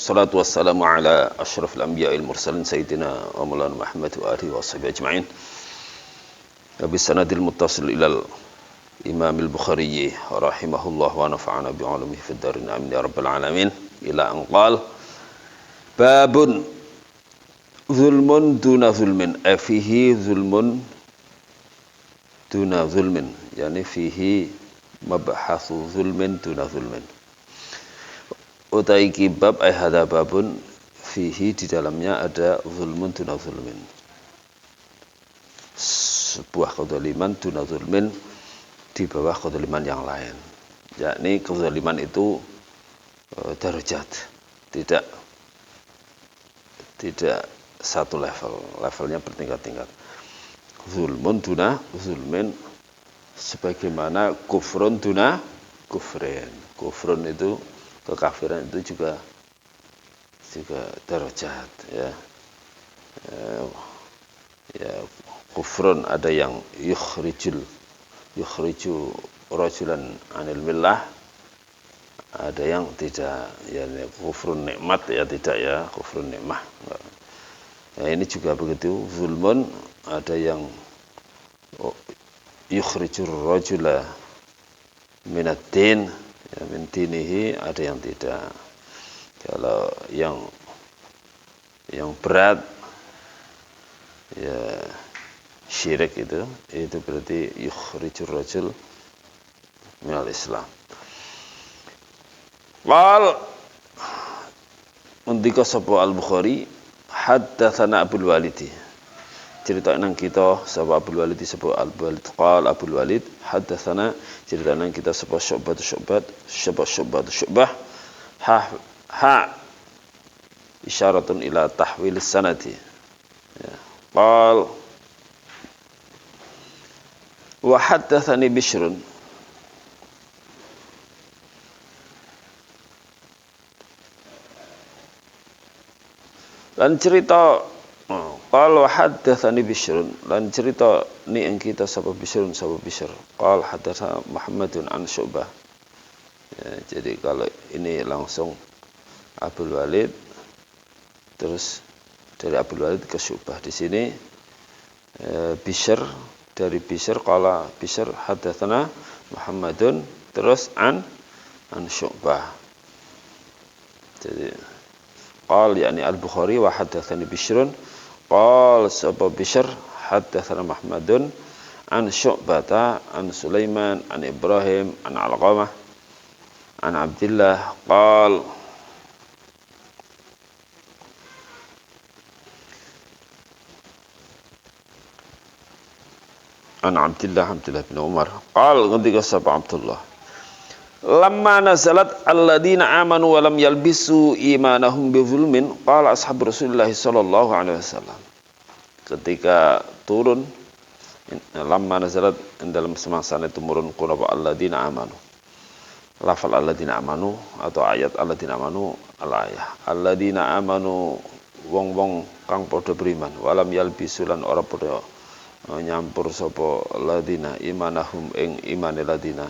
Wassalatu wassalamu ala asyrafil anbiya'il mursalin sayyidina wa maulana Muhammad wa alihi wa sahbihi ajma'in. Bi sanadil muttasil ilal Imam al-Bukhari rahimahullah wa nafa'ana bi 'ulumihi fid darin amin ya rabbal alamin. Ila an qala babun zulmun duna zulmin, fihi zulmun duna zulmin, yani fihi mabhathu zulmin duna zulmin. Utai kibab hadza babun fihi, di dalamnya ada zulmun duna zulmin, sebuah kezaliman duna zulmin, di bawah kezaliman yang lain. Yakni kezaliman itu derajat, tidak satu levelnya bertingkat-tingkat. Zulmun duna zulmin, sebagaimana kufrun duna kufrin. Kufrun itu, kekafiran itu juga derajat, ya. Kufrun ada yang yukhriju rajulan anil millah, ada yang tidak, ya, kufrun nikmat, ya, tidak, ya, kufrun nikmah. Ya, ini juga begitu. Zulmun ada yang yukhrijur rajula minad din, ya, min dinihi, ada yang tidak. Kalau yang berat, ya, syirik itu berarti yukhrijur rajul minal Islam. Qal undika sapa al-Bukhari haddatsana Abdul Walid, cerita nang kita sapa Abdul Walid sapa Al-Walid qala Abdul Walid haddatsana, cerita nang kita sapa Syu'bah ha isyaratun ila tahwil sanati, ya. Qal wa haddatsani Bishrun, lan cerita qala haddatsani Bishrun, lan cerita ni ing kita sapa Bishr. Qala haddatsa Muhammadun an Syu'bah, ya, jadi kalau ini langsung Abdul Walid terus dari Abdul Walid ke Syu'bah. Di sini Bishr, dari Bishr qala Bishr haddatsana Muhammadun terus an Syu'bah. Jadi qal yakni al-Bukhari wa haddatsani Bishrun qal sapa Bishr haddatsana Muhammadun an Syu'bata an Sulaiman an Ibrahim an Alqamah an Abdullah qal an Abdullah bin Umar qal, ketika sapa Abdullah, lamma nazalat alladziina amanu wa lam yalbisu imanahum bizulmin qala ashabu Rasulillah sallallahu alaihi wasallam, ketika turun lamma nazalat, dalam semasa itu turun qul alladziina amanu, lafal alladziina amanu atau ayat alladziina amanu, al-ayah alladziina amanu, wong-wong kang padha beriman, walam yalbisu lan ora padha nyampur sapa ladina imanahum ing imane ladina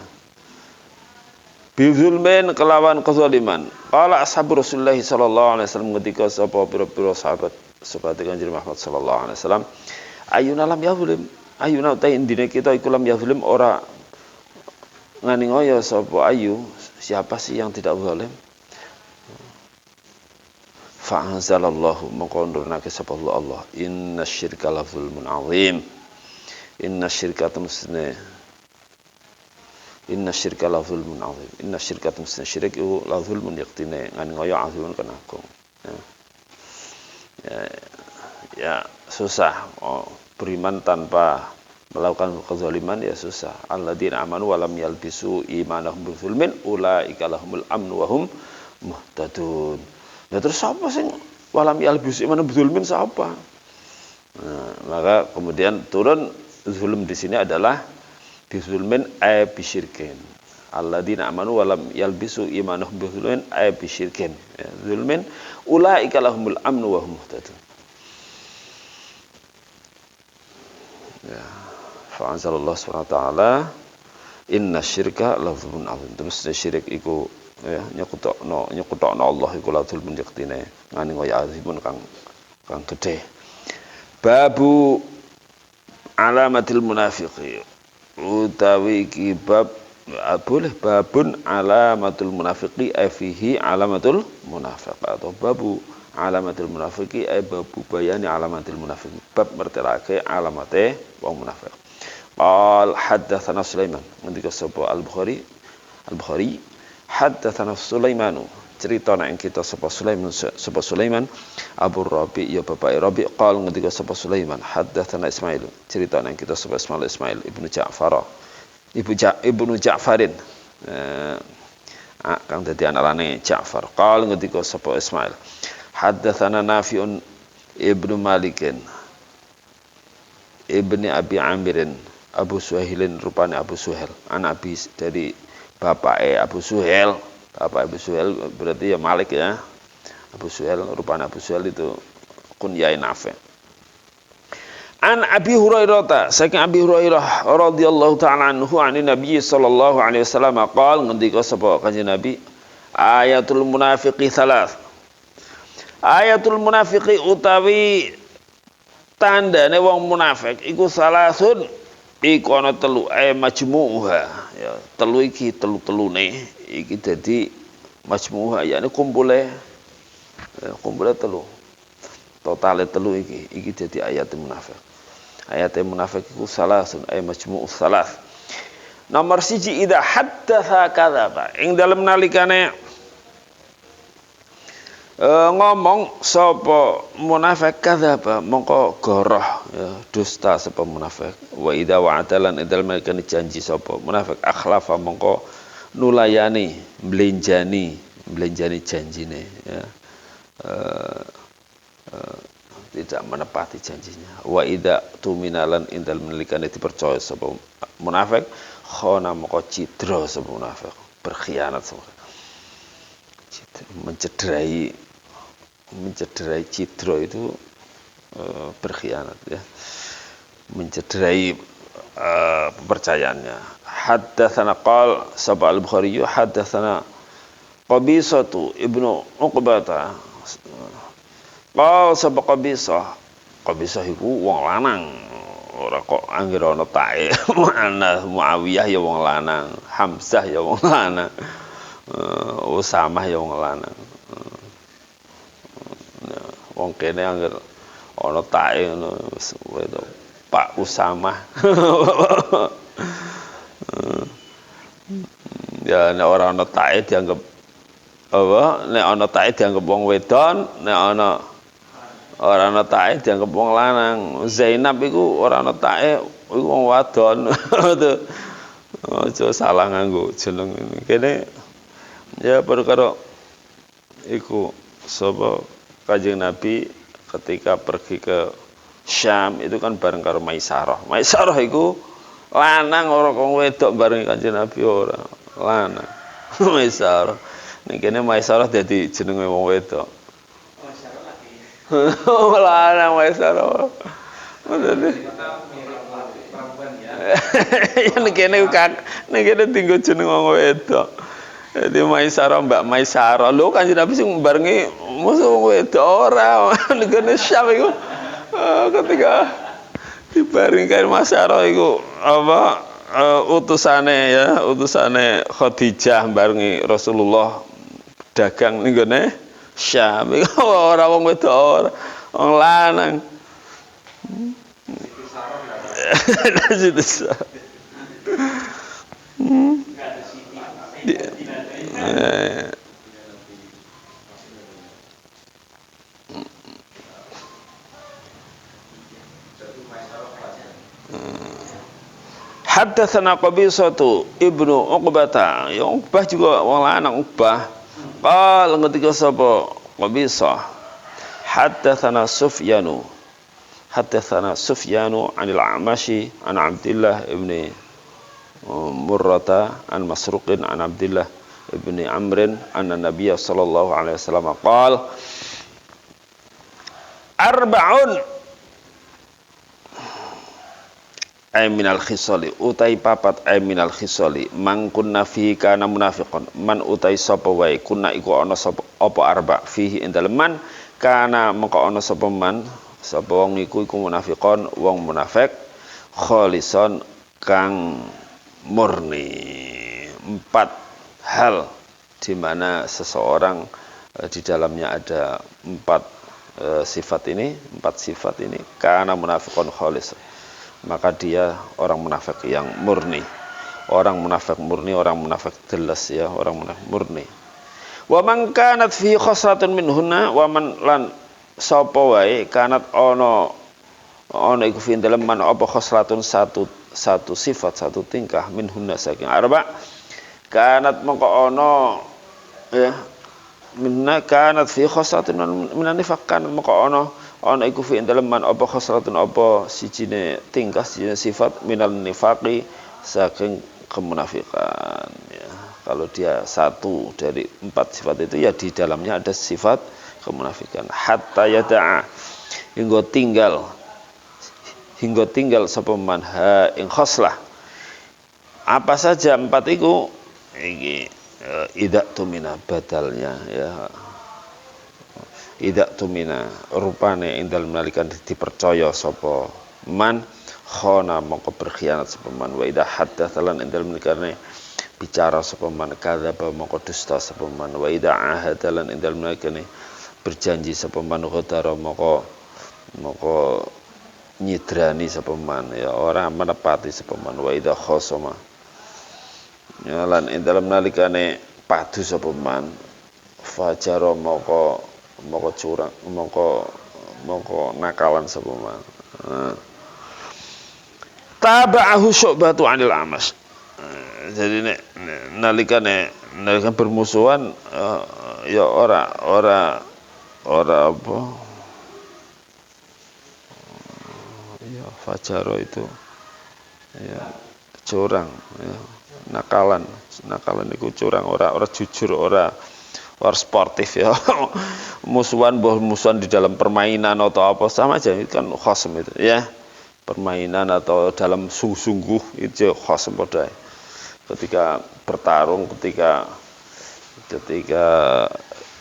bizulmin kelawan kezaliman. Qala ashabu Rasulullah sallallahu alaihi wasallam, ketika sapa pira-pira sahabat Kanjeng Muhammad sallallahu alaihi wasallam, ayuna lam yazlim, ayuna ta indine kita iku lam yazlim, ora ngani ngoyo sapa ayu, siapa sih yang tidak zalim. Fa anzalallahu, mongko nurunake sapa Allah, innasyirka la zulmun azim, innasyirka la zulmun azim, innasyirka syirik itu la zulmun yaktine ngani ngoyo azimun kana agung, ya susah beriman tanpa melakukan kezaliman, ya susah. Alladzina amanu wa lam yalbisu imanahum bizulmin ulaika lahumul amnu wa hum muhtadun. Ya terus siapa sing walam yalbisu imanahum bizulmin, siapa? Nah, maka kemudian turun zulm di sini adalah bizulmin ay bisyirkin. Alladzina amanu wa lam yalbisu imanahum bizulmin ay bisyirkin. Ya, zulmin ulaika lahumul amnu wa hum muhtadun. Ya, fa anzalallahu subhanahu wa ta'ala innasyirka la zulmun azim. Terus syirik iku ya nyekutokno Allah iku la zulmun yaktine ngani kaya azimun kang gedhe. Babu alamatil munafiqi utawi iki bab boleh babun alamatul munafiqi fihi alamatul munafiq atau babu alamatul munafiqi babu bayani alamatil munafiqi bab mertelake alamate wong munafik. Qal haddatsana Sulaiman ngendika sapa Al-Bukhari haddatsana Sulaimanu cerita nek kita sapa Sulaiman Abu Rabi ya bapak Rabi qal ngendika sapa Sulaiman haddatsana Ismail cerita nek kita sapa Ismail ibnu Ja'farin kang dadi anakane Ja'far qal ngendika sapa Ismail haddatsana Nafi'un ibnu Malikin ibni Abi Amirin Abu Suhailin rupane Abu Suhail anak Abi dari bapake Abu Suhail. Bapak Abu Suhail berarti ya Malik ya. Abu Suhail rupane Abu Suhail itu kunyai Nafi'. An Abi Hurairah saking Abi Hurairah radhiyallahu ta'ala anhu anin Nabi sallallahu alaihi wasallam qol ngendika sapa Kanjeng Nabi ayatul munafiqi salas. Ayatul munafiqi utawi tandane wong munafik iku salasun iku ana telu majmu'uha ya telu iki telu-telune iki dadi majmu'uha yakni kumpule telu totale telu iki dadi ayatul munafik. Ayatul munafik iku salasun majmu'us salas. Nomor 1 idza haddatsa kadzaba ing dalem nalikane ngomong sapa munafik kadzaba mongko goroh ya dusta sapa munafik wa idza wa'adalan idal malakani janji sapa munafik akhlafa mongko nulayani mlenjani janjine ya tidak menepati janjinya wa idza tuminalan indal malikani dipercaya sapa munafik khana mongko cidra sapa munafik berkhianat sapa mencederai cidra itu berkhianat ya mencederai kepercayaannya. Haddatsana qal saba al-Bukhari haddatsana Qabisatu ibnu Uqbah qal saba Qabisah iku wong lanang ora kok anggere ana tae ana Muawiyah ya wong lanang Hamzah ya wong lanang Usamah ya wong lanang wong kene angger ana tae ngono Pak Usamah ya nek ora ana tae dianggap apa nek ana tae dianggap wong wedon nek ana ora ana tae dianggap wong lanang. Zainab iku ora ana tae iku wong wadon aja salah nganggo jeneng kene ya perkara iku sapa Kanjeng Nabi ketika pergi ke Syam itu kan bareng karo Maisarah iku lanang ora kok wedok bareng Kanjeng Nabi ora lanang Maisarah ning kene Maisarah dadi jenenge wong wedok lanang Maisarah ya ning kene tinggo jeneng wong wedok. Jadi Maisarah Mbak Maisarah lho Kanjeng Nabi sing barengi musuh wedok ora negene Syam iku ketika dibaring karo Maisarah iku apa utusane Khadijah barengi Rasulullah dagang ning gone Syam iku ora wong wedok ora wong lanang. Haddatsana Qabisatu ibnu Uqbah ya Uqbah juga wong lanang Uqbah qal ngendika sapa Qabisah haddatsana Sufyanu anil A'mashi an Abdullah ibni Murrata an Masruqin an Abdullah ibni Amrin anna Nabiy sallallahu alaihi wasallam qala arba'un ay minal khisali utai papat ay minal khisali mangkunna fihi kana munafiqon man utai sapa wae kunna iku ana sapa apa arba fihi ing dalem man kana mengko ana sapa man sapa wong iku munafiqon wong munafik kholison kang murni. 4 hal di mana seseorang di dalamnya ada 4 sifat ini, 4 sifat ini kana munafiqon khalis, maka dia orang munafik yang murni. Orang munafik murni, orang munafik jelas ya, orang munafik murni. Wa man kanat fi khosratun minhunna wa man lan sapa wae kanat ana iku fi dalem man apa khosratun satu sifat, satu tingkah minhunna saking arba kanat mongko ana ya minna kanat fi khosratun minan nifaq kan mongko ana iku fi dalem man apa khosratun apa sijine tingkah sijine sifat minal nifaqi saking kemunafikan ya. Kalau dia satu dari 4 sifat itu ya di dalamnya ada sifat kemunafikan. Hatta yada'a hingga tinggal sapa man ha ing khoslah. Apa saja 4 itu iki idak tumina badalnya ya. Idak tumina rupane ing dalem nalikan dipercaya sapa man khona mongko berkhianat sapa man wa idza haddatsalan ing dalem nalikane bicara sapa man kadzaba mongko dusta sapa man wa idza ahadalan ing dalem nalikane berjanji sapa man ghadara mongko nyidrani sapa man ya ora menepati sapa man wa idza khosama ya lan ing dalem nalikane padu sapa man fajara mongko curang mongko nakalan sapa man taba'ahu syu'batu 'anil A'mash. Jadi nalikan bermusuhan ya ora apa ya fajaro itu ya curang ya nakalan itu curang ora jujur ora sportif ya musuhan di dalam permainan atau apa sama aja itu kan khasm itu ya permainan atau dalam sungguh-sungguh itu khasm padha ketika bertarung ketika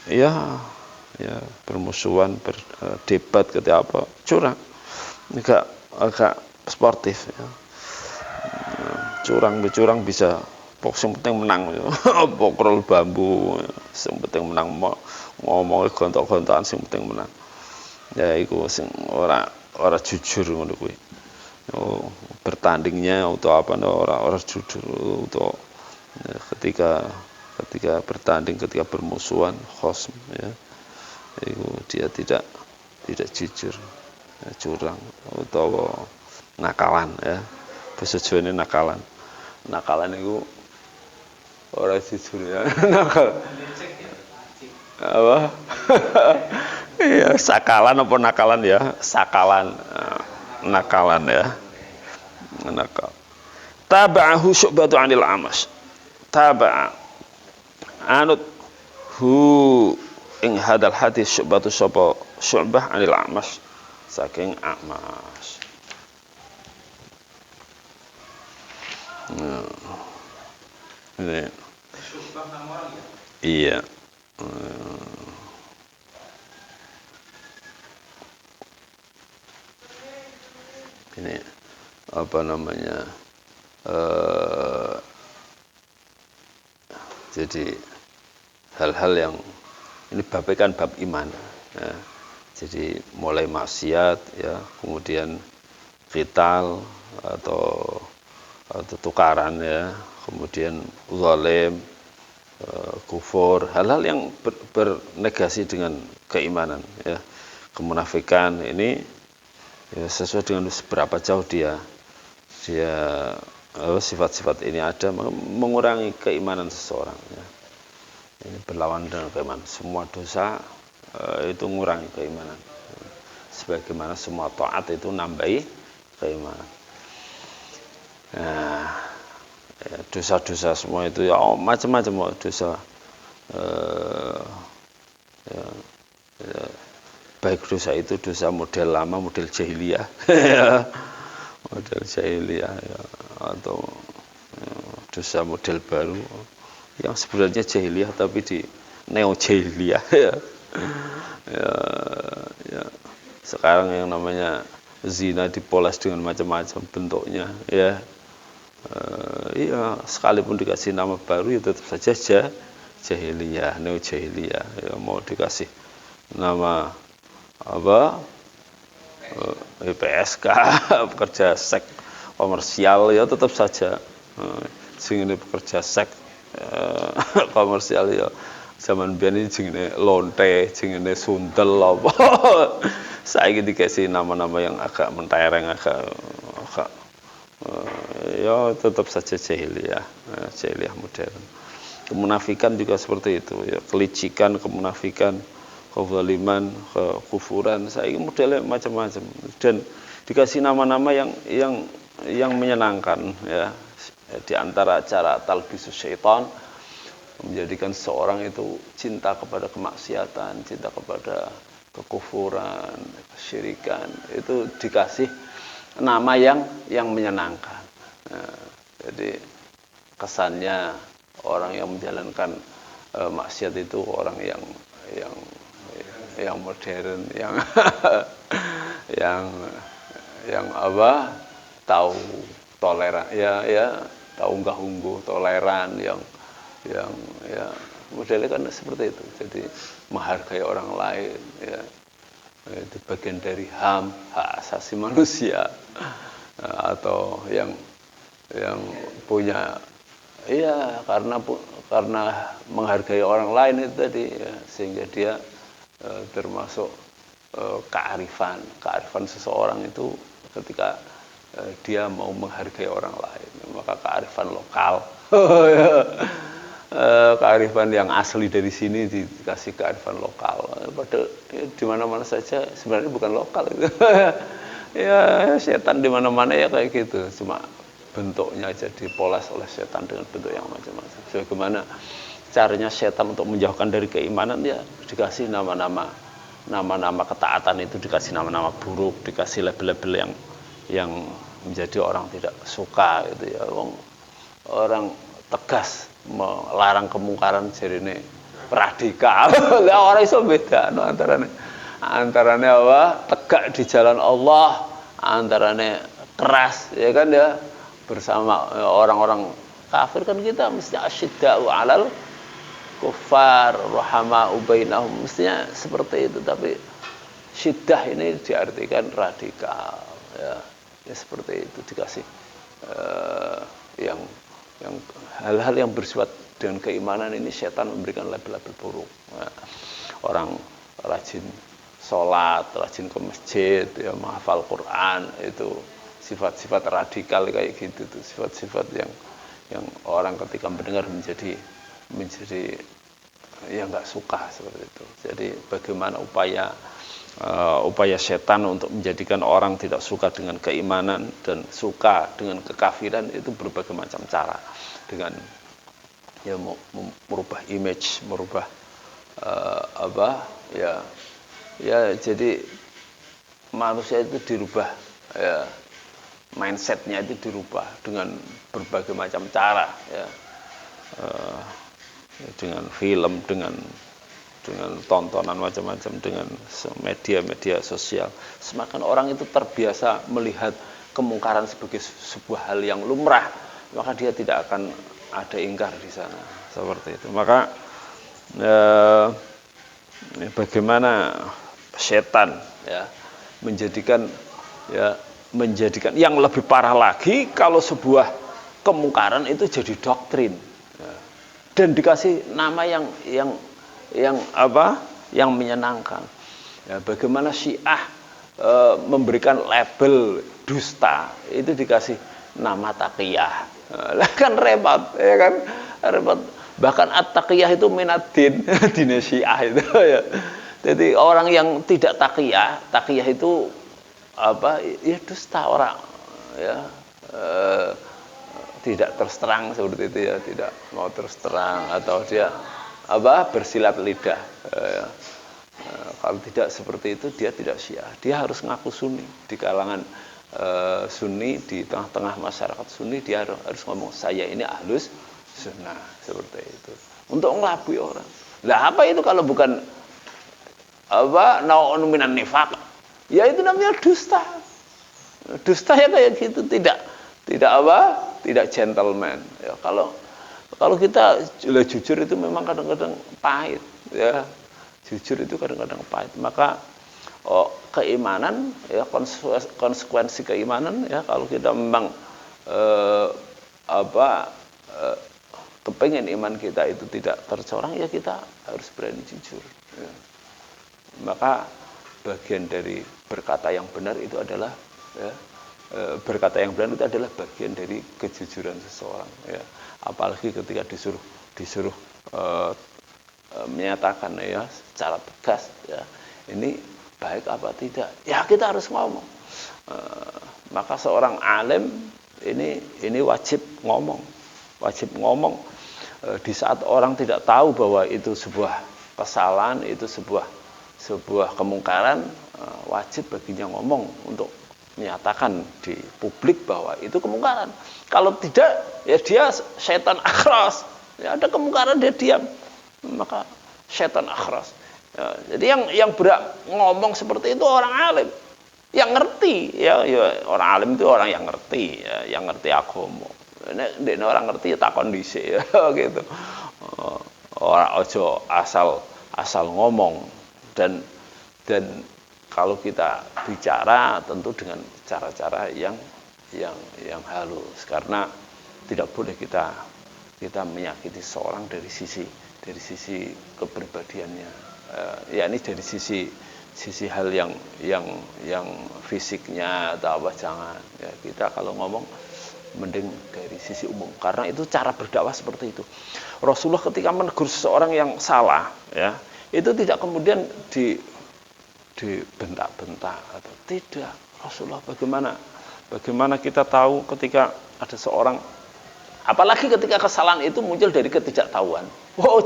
ya bermusuhan berdebat ketika apa curang agak sportif ya. Curang bisa yang penting menang ya. Pokrol bambu yang penting menang ngomong gontok-gontokan yang penting menang ya iku sing ora jujur ngono kuwi. Bertandingnya atau apa ora jujur atau ya, ketika bertanding ketika bermusuhan khosm ya itu dia tidak jujur ya, curang atau nakalan ya bahasa Jawa ini nakalan itu orang jujur ya nakal apa iya sakalan apa nakalan ya sakalan nakalan ya nakal taba'ahu syu'batu 'anil A'mash taba'a anut hu ing hadal hadis syu'batu sapa syu'bah 'anil A'mash saking A'mash ini syu'bah nama orang ya iya ini apa namanya jadi hal-hal yang ini babnya bab iman ya. Jadi mulai maksiat ya kemudian qital atau tukaran ya kemudian zalim kufur hal-hal yang bernegasi dengan keimanan ya kemunafikan ini ya, sesuai dengan seberapa jauh dia sifat-sifat ini ada mengurangi keimanan seseorang ya. Ini berlawan dengan keimanan semua dosa itu mengurangi keimanan sebagaimana semua taat itu nambahi keimanan nah ya, dosa-dosa semua itu ya macam-macam dosa ya, baik dosa itu dosa model lama model jahiliyah model jahiliyah ya, atau dosa model baru yang sebenarnya jahiliyah tapi di neo jahiliyah ya. Ya, ya. Sekarang yang namanya zina dipoles dengan macam-macam bentuknya ya. Iya, sekalipun dikasih nama baru ya tetap saja jahiliyah, neo jahiliyah. Ya, mau dikasih nama apa? PSK, pekerja seks komersial ya tetap saja ini pekerja seks komersial ya. Zaman biyen iki jenenge lonte, jenenge sundel apa. Saiki dikasih nama-nama yang agak mentereng, agak ya tetap saja jahiliyah, jahiliyah modern. Kemunafikan juga seperti itu ya, kelicikan, kemunafikan, kezaliman, kekufuran, saiki modelnya macam-macam dan dikasih nama-nama yang menyenangkan ya. Di antara cara talbisus syaitan menjadikan seorang itu cinta kepada kemaksiatan, cinta kepada kekufuran, kesyirikan, itu dikasih nama yang menyenangkan. Nah, jadi kesannya orang yang menjalankan maksiat itu orang yang modern, yang apa? Tahu toleran, ya tahu nggak ungguh, toleran, yang ya modelnya kan seperti itu. Jadi menghargai orang lain ya, itu bagian dari hak asasi manusia. Atau yang punya iya karena menghargai orang lain itu tadi ya, sehingga dia termasuk kearifan seseorang itu ketika dia mau menghargai orang lain, maka kearifan lokal kearifan yang asli dari sini dikasih kearifan lokal, padahal ya, di mana-mana saja sebenarnya bukan lokal itu. Ya setan di mana-mana ya kayak gitu, cuma bentuknya aja dipoles oleh setan dengan bentuk yang macam-macam. Bagaimana caranya setan untuk menjauhkan dari keimanan, ya dikasih nama-nama ketaatan, itu dikasih nama-nama buruk, dikasih label-label yang menjadi orang tidak suka gitu ya. Orang tegas melarang kemungkaran jadi ini radikal. Lah orang iso beda no, antarane apa? Tegak di jalan Allah, antarane keras ya kan ya, bersama orang-orang kafir kan kita mesti asyidda'u 'alal kuffar rahama'u bainahum, mestinya seperti itu. Tapi syiddah ini diartikan radikal ya seperti itu, dikasih yang hal-hal yang bersifat dengan keimanan ini setan memberikan label-label buruk. Nah, orang rajin sholat, rajin ke masjid, ya menghafal Quran, itu sifat-sifat radikal kayak gitu tuh, sifat-sifat yang orang ketika mendengar menjadi ya nggak suka seperti itu. Jadi bagaimana upaya setan untuk menjadikan orang tidak suka dengan keimanan dan suka dengan kekafiran, itu berbagai macam cara, dengan ya merubah image, merubah jadi manusia itu dirubah ya, mindsetnya itu dirubah dengan berbagai macam cara ya, dengan film, dengan tontonan macam-macam, dengan media sosial. Semakin orang itu terbiasa melihat kemungkaran sebagai sebuah hal yang lumrah, maka dia tidak akan ada ingkar di sana seperti itu. Maka bagaimana setan ya menjadikan yang lebih parah lagi kalau sebuah kemungkaran itu jadi doktrin ya, dan dikasih nama yang menyenangkan ya. Bagaimana Syiah memberikan label dusta, itu dikasih nama taqiyah. Nah, kan repot ya kan, repot. Bahkan at-taqiyah itu minad-din, din Syiah itu ya. Jadi orang yang tidak taqiyah itu ya dusta orang ya, tidak terus terang seperti itu ya, tidak mau terus terang, atau dia bersilat lidah. Kalau tidak seperti itu dia tidak Syiah, dia harus ngaku Sunni di kalangan Sunni di tengah-tengah masyarakat Sunni, dia harus ngomong saya ini ahlus sunnah, seperti itu. Untuk ngelabui orang. Lah apa itu kalau bukan naun minan nifaq? Ya itu namanya dusta. Dusta ya kayak gitu, tidak gentleman. Ya, kalau kita jujur itu memang kadang-kadang pahit, ya. Jujur itu kadang-kadang pahit. Maka keimanan, ya, konsekuensi keimanan, ya, kalau kita memang kepengen iman kita itu tidak tercoreng, ya kita harus berani jujur, ya. Maka bagian dari berkata yang benar itu adalah, ya, berkata yang benar itu adalah bagian dari kejujuran seseorang, ya. Apalagi ketika disuruh menyatakan, ya, secara tegas, ya, ini baik apa tidak, ya kita harus ngomong. Maka seorang alim ini wajib ngomong di saat orang tidak tahu bahwa itu sebuah kesalahan, itu sebuah kemungkaran, wajib baginya ngomong untuk menyatakan di publik bahwa itu kemungkaran. Kalau tidak, ya dia setan akhras, ya, ada kemungkaran dia diam, maka setan akhras. Ya, jadi yang berhak ngomong seperti itu orang alim yang ngerti, ya, orang alim itu orang yang ngerti, ya, yang ngerti agama. Ini orang ngerti ya tak kondisi, ya, gitu. Orang ojo asal ngomong, dan kalau kita bicara tentu dengan cara-cara yang halus, karena tidak boleh kita menyakiti seorang dari sisi kepribadiannya, ya, ini dari sisi hal yang fisiknya atau apa, jangan, ya. Kita kalau ngomong mending dari sisi umum, karena itu cara berdakwah seperti itu. Rasulullah ketika menegur seseorang yang salah, ya, itu tidak kemudian dibentak-bentak atau tidak. Rasulullah bagaimana kita tahu ketika ada seorang, apalagi ketika kesalahan itu muncul dari ketidaktahuan,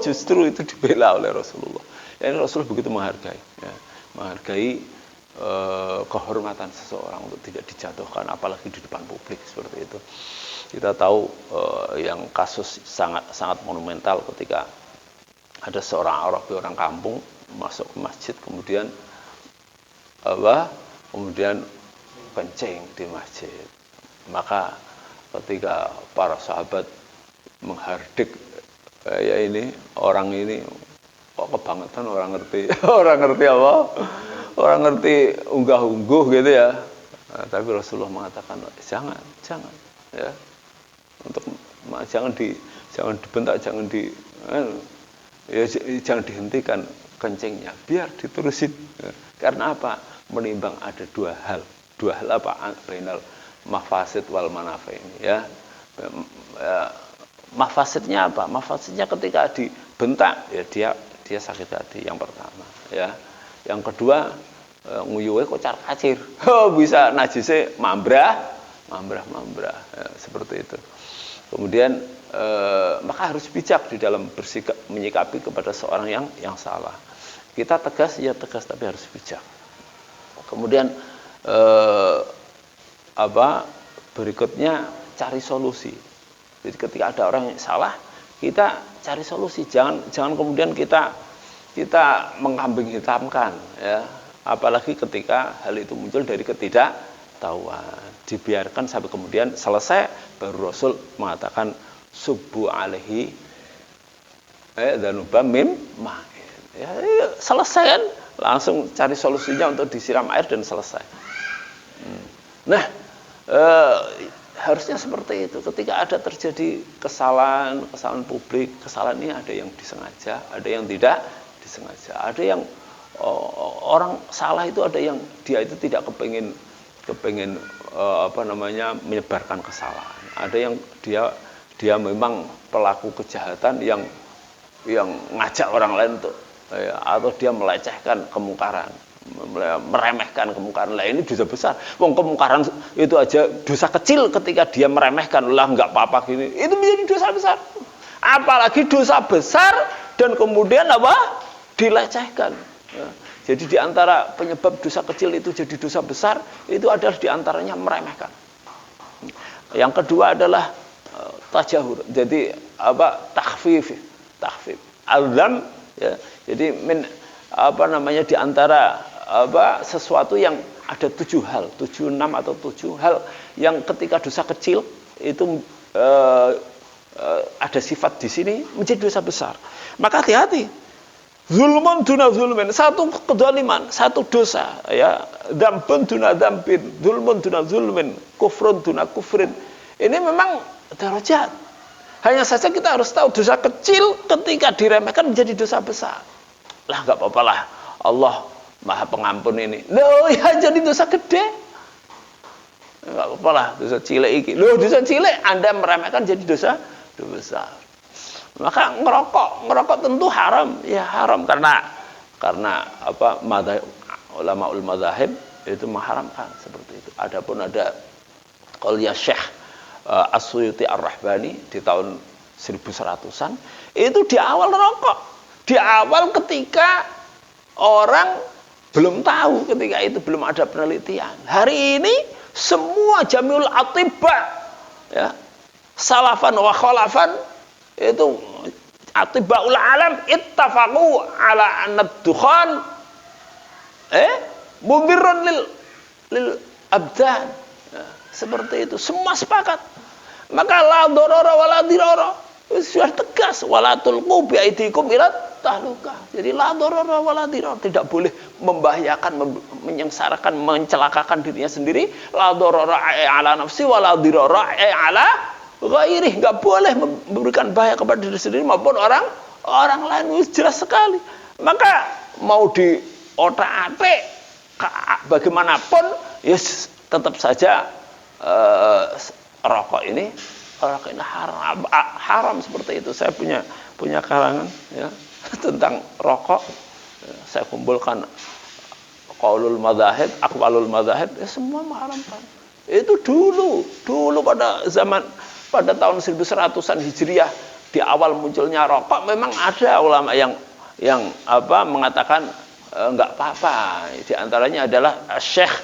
justru itu dibela oleh Rasulullah. Ya, Rasulullah begitu menghargai, ya, kehormatan seseorang untuk tidak dijatuhkan, apalagi di depan publik seperti itu. Kita tahu yang kasus sangat monumental ketika ada seorang Arabi, orang kampung, masuk ke masjid, kemudian kencing di masjid. Maka ketika para sahabat menghardik, ya, ini orang ini kok kebangetan, orang ngerti apa? Orang ngerti unggah-ungguh gitu, ya. Nah, tapi Rasulullah mengatakan jangan, ya. Jangan dibentak, jangan dihentikan kencingnya, biar diterusin. Ya. Karena apa? Menimbang ada dua hal apa? Bainal mafasid wal manafi ini, ya. Mafasidnya apa? Mafasidnya ketika dibentak, ya dia sakit hati, yang pertama, ya. Yang kedua, nguyuhe kocar kacir, bisa najisnya mambrah, ya, seperti itu. Kemudian maka harus bijak di dalam bersikap menyikapi kepada seorang yang salah. Kita tegas, ya tegas, tapi harus bijak. Kemudian berikutnya cari solusi. Jadi ketika ada orang yang salah, kita cari solusi. Jangan kemudian kita mengkambing hitamkan, ya. Apalagi ketika hal itu muncul dari ketidaktahuan. Dibiarkan sampai kemudian selesai, baru Rasul mengatakan subbu alaihi dzanuban mim ma'in. Ya, selesai kan? Langsung cari solusinya untuk disiram air dan selesai. Nah, harusnya seperti itu. Ketika ada terjadi kesalahan publik, kesalahan ini ada yang disengaja, ada yang tidak disengaja. Ada yang orang salah itu, ada yang dia itu tidak kepengen menyebarkan kesalahan. Ada yang dia memang pelaku kejahatan yang ngajak orang lain untuk, ya, atau dia melecehkan kemungkaran, meremehkan kemungkaran. Lah ini dosa besar. Wong kemungkaran itu aja dosa kecil, ketika dia meremehkan, lah nggak apa-apa gini, itu menjadi dosa besar. Apalagi dosa besar dan kemudian dilecehkan. Ya. Jadi di antara penyebab dosa kecil itu jadi dosa besar, itu adalah di antaranya meremehkan. Yang kedua adalah tajahur. Jadi takhfif. Al-dzam ya. Jadi di antara sesuatu yang ada 7 hal, 6 atau 7 hal yang ketika dosa kecil itu ada sifat di sini menjadi dosa besar. Maka hati-hati. Zulmun duna zulmin, satu kedzaliman, satu dosa, ya. Dzambun duna dzambin, zulmun duna zulmin, kufrun duna kufrin. Ini memang derajat. Hanya saja kita harus tahu dosa kecil ketika diremehkan menjadi dosa besar. Lah enggak apa-apa lah. Allah Maha Pengampun ini. Loh, ya jadi dosa gede. Enggak apa-apa lah, dosa cilik iki. Loh, dosa cilik Anda meremehkan jadi dosa besar. Maka ngerokok tentu haram, ya haram karena ulama madzhab itu mengharamkan seperti itu. Adapun ada qaulnya Syekh As-Suyuti Ar-Rahbani di tahun 1100-an itu di awal rokok. Di awal ketika orang belum tahu, ketika itu belum ada penelitian. Hari ini semua jamiul atibba ya, salafan wa khalafan itu atibbaul alam ittafaqu ala anna dukhan mudirrun lil abdan. Ya, seperti itu semua sepakat. Maka la darara wala dirara, sudah tegas, wala tulqu bi aidikum ila tahluka. Jadi la darara wala dirara, tidak boleh membahayakan, menyengsarakan, mencelakakan dirinya sendiri. La darara ala nafsi wala dirara ala ghairi, enggak boleh memberikan bahaya kepada diri sendiri maupun orang lain. Jelas sekali. Maka mau di otak-atik bagaimanapun ya tetap saja rokok ini haram seperti itu. Saya punya karangan ya tentang rokok. Saya kumpulkan qaulul madzahib, aqwalul madzahib, ya semua mengharamkan. Itu dulu pada tahun 1100-an Hijriah, di awal munculnya rokok, memang ada ulama yang mengatakan enggak apa-apa. Di antaranya adalah Syekh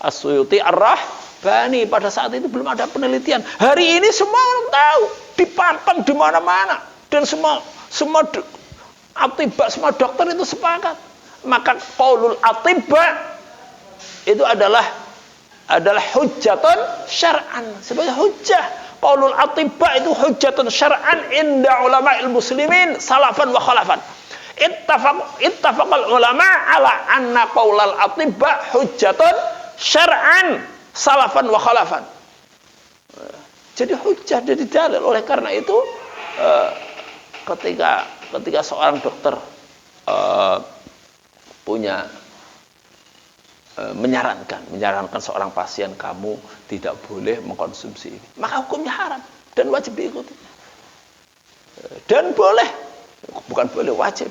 As-Suyuti Ar-Rahbani. Pada saat itu belum ada penelitian. Hari ini semua orang tahu, dipampang di mana-mana, dan semua atibba, semua dokter itu sepakat. Maka qaulul atibba itu adalah hujjatun syar'an, sebagai hujjah. Qaulul atibba itu hujjatun syar'an inda ulama'il muslimin salafan wa khalafan. Ittafaqal ulama ala anna qaulal atibba hujjatun syar'an salafan wa khalafan. Jadi hujjah, jadi dalil. Oleh karena itu ketika seorang dokter menyarankan seorang pasien, kamu tidak boleh mengkonsumsi ini, maka hukumnya haram dan wajib diikuti. Dan wajib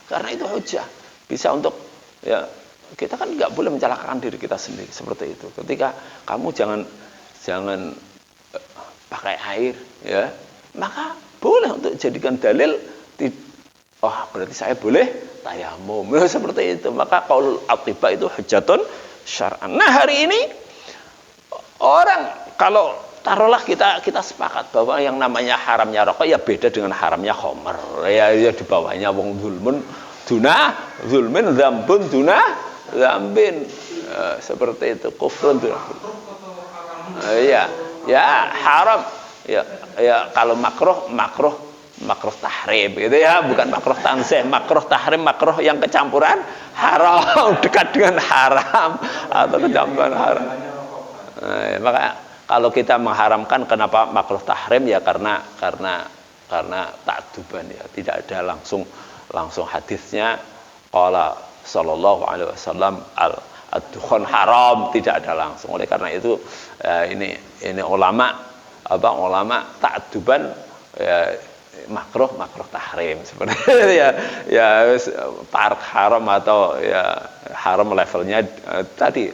karena itu hujjah, bisa untuk ya, kita kan nggak boleh mencelakakan diri kita sendiri seperti itu. Ketika kamu jangan pakai air ya, maka boleh untuk jadikan dalil. Berarti saya boleh tayamum, seperti itu. Maka qaulul atibba itu hujjatun syar'an. Nah, hari ini orang, kalau taruhlah kita sepakat bahwa yang namanya haramnya rokok ya beda dengan haramnya khamr. Ya di bawahnya wong zulmin dzambun duna dzambin. Seperti itu, kufrun duna. Ya haram. Ya kalau makruh tahrim gitu ya, bukan makruh tanzih, makruh tahrim, makruh yang kecampuran haram, dekat dengan haram atau kecampuran haram. Maka kalau kita mengharamkan, kenapa makruh tahrim ya karena ta'adduban ya, tidak ada langsung hadisnya qala sallallahu alaihi wasallam ad-dukhan haram, tidak ada langsung. Oleh karena itu ini ulama ta'adduban ya, makruh tahrim seperti itu ya tark haram atau ya haram levelnya tadi